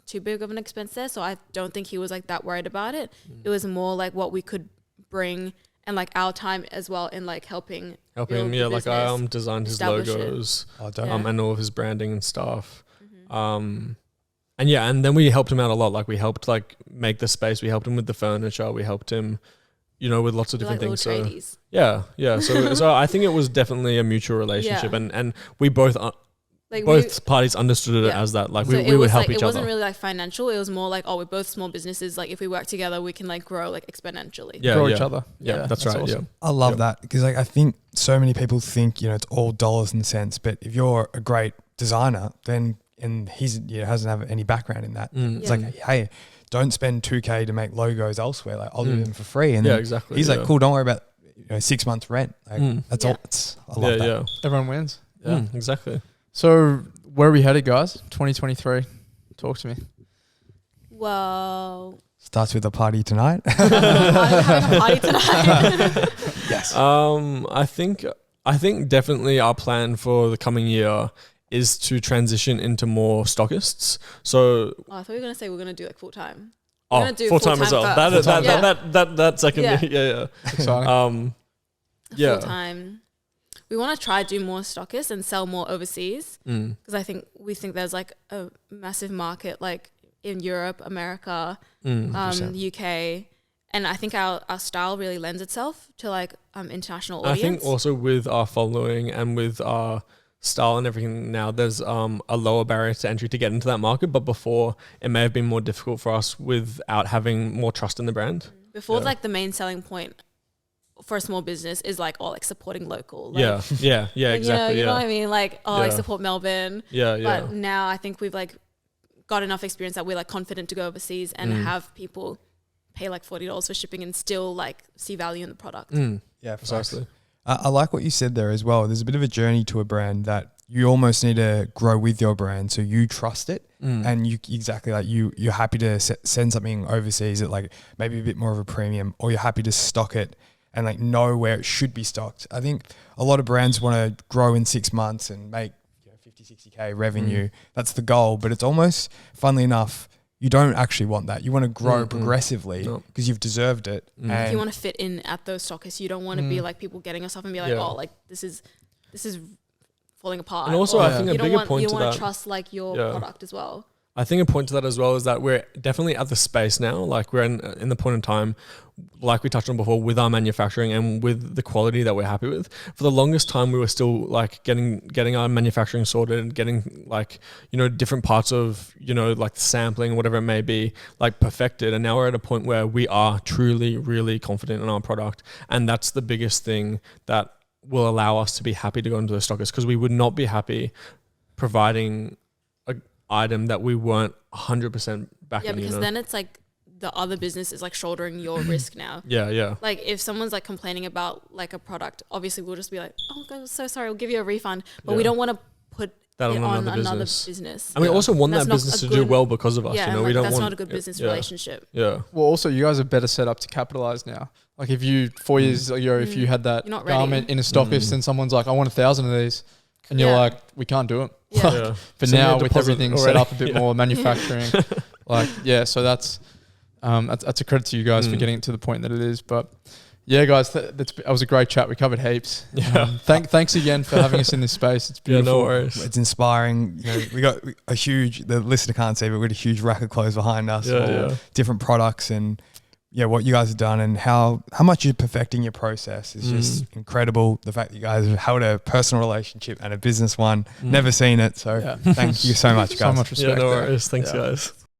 [SPEAKER 3] too big of an expense there, so I don't think he was like that worried about it. It was more like what we could bring and like our time as well in like helping
[SPEAKER 4] him. Yeah, like I designed his logos, and all of his branding and stuff. And then we helped him out a lot. Like we helped like make the space. We helped him with the furniture. We helped him, with lots of different things. So
[SPEAKER 3] tradies.
[SPEAKER 4] yeah. So I think it was definitely a mutual relationship, and we both both parties understood it as that. Like so we would help each other. It
[SPEAKER 3] wasn't really like financial. It was more like, oh, we're both small businesses. Like if we work together, we can like grow like exponentially.
[SPEAKER 1] Grow each other.
[SPEAKER 4] Yeah, that's right.
[SPEAKER 1] Awesome.
[SPEAKER 2] I love that because like I think so many people think it's all dollars and cents, but if you're a great designer, then and he's doesn't have any background in that. It's like, hey, don't spend $2,000 to make logos elsewhere. Like I'll do them for free. And
[SPEAKER 4] exactly.
[SPEAKER 2] He's like, cool, don't worry about 6 months rent. Like that's all. I love that.
[SPEAKER 4] Yeah.
[SPEAKER 1] Everyone wins.
[SPEAKER 4] Yeah, exactly.
[SPEAKER 1] So where are we headed, guys? 2023. Talk to me.
[SPEAKER 3] Well,
[SPEAKER 2] starts with a party tonight.
[SPEAKER 3] having a party tonight.
[SPEAKER 2] Yes.
[SPEAKER 4] I think definitely our plan for the coming year is to transition into more stockists. So
[SPEAKER 3] I thought you were gonna say we're gonna do like full time.
[SPEAKER 4] Full time as well. That second. Yeah.
[SPEAKER 1] Exciting.
[SPEAKER 3] Full time. We want to try to do more stockists and sell more overseas because we think there's like a massive market like in Europe, America, UK, and I think our style really lends itself to like international audience.
[SPEAKER 4] I think also with our following and with our style and everything now, there's a lower barrier to entry to get into that market. But before, it may have been more difficult for us without having more trust in the brand.
[SPEAKER 3] Before, like the main selling point for a small business is like, supporting local. Like,
[SPEAKER 4] exactly.
[SPEAKER 3] You know what I mean? Like, like support Melbourne. But now I think we've like got enough experience that we're like confident to go overseas and have people pay like $40 for shipping and still like see value in the product.
[SPEAKER 2] Yeah, precisely. I like what you said there as well. There's a bit of a journey to a brand that you almost need to grow with your brand so you trust it and you're happy to send something overseas at like maybe a bit more of a premium, or you're happy to stock it and like know where it should be stocked. I think a lot of brands want to grow in 6 months and make 50, 60K revenue. That's the goal, but it's almost, funnily enough, you don't actually want that. You want to grow progressively because you've deserved it. And
[SPEAKER 3] you want to fit in at those stockists. You don't want to be like people getting us off and be like, oh, like this is falling apart.
[SPEAKER 4] And also, I think a bigger point to that.
[SPEAKER 3] You want to trust like your product as well.
[SPEAKER 4] I think a point to that as well is that we're definitely at the space now. Like we're in the point in time, like we touched on before, with our manufacturing and with the quality that we're happy with. For the longest time, we were still like getting our manufacturing sorted, getting like, different parts of, like the sampling, whatever it may be, like perfected. And now we're at a point where we are truly, really confident in our product. And that's the biggest thing that will allow us to be happy to go into the stockists, because we would not be happy providing item that we weren't 100% backing.
[SPEAKER 3] Yeah, because then it's like the other business is like shouldering your risk now.
[SPEAKER 4] Yeah.
[SPEAKER 3] Like if someone's like complaining about like a product, obviously we'll just be like, oh, I'm so sorry, we'll give you a refund. But we don't want to put
[SPEAKER 4] that
[SPEAKER 3] it
[SPEAKER 4] on
[SPEAKER 3] another business.
[SPEAKER 4] And we also want
[SPEAKER 3] That's
[SPEAKER 4] that
[SPEAKER 3] not
[SPEAKER 4] business
[SPEAKER 3] a
[SPEAKER 4] to do
[SPEAKER 3] good-
[SPEAKER 4] well because of us.
[SPEAKER 3] Yeah,
[SPEAKER 4] You know,
[SPEAKER 3] like,
[SPEAKER 4] we don't
[SPEAKER 3] that's
[SPEAKER 4] want
[SPEAKER 3] not a good business relationship.
[SPEAKER 4] Yeah.
[SPEAKER 1] Well, also you guys are better set up to capitalize now. Like if you 4 years ago, if you had that
[SPEAKER 3] You're not ready.
[SPEAKER 1] garment in a stockist and someone's like, I want 1,000 of these, and you're
[SPEAKER 3] Yeah.
[SPEAKER 1] like, we can't do it.
[SPEAKER 3] Yeah.
[SPEAKER 4] Yeah.
[SPEAKER 1] But
[SPEAKER 4] Send me a
[SPEAKER 1] now with
[SPEAKER 4] deposit
[SPEAKER 1] everything set
[SPEAKER 4] already.
[SPEAKER 1] up a bit more manufacturing, like so that's a credit to you guys for getting it to the point that it is. But yeah, guys, that was a great chat. We covered heaps.
[SPEAKER 4] Yeah.
[SPEAKER 1] Thanks again for having us in this space. It's
[SPEAKER 4] Yeah,
[SPEAKER 1] beautiful.
[SPEAKER 4] no worries.
[SPEAKER 2] It's inspiring. You know, we got a huge, the listener can't see, but we got a huge rack of clothes behind us, all different products, and what you guys have done and how much you're perfecting your process is just incredible. The fact that you guys have held a personal relationship and a business one, never seen it. So thank you so much, guys.
[SPEAKER 1] So much respect.
[SPEAKER 4] Yeah, no
[SPEAKER 1] there.
[SPEAKER 4] worries. Thanks,
[SPEAKER 1] Yeah.
[SPEAKER 4] guys.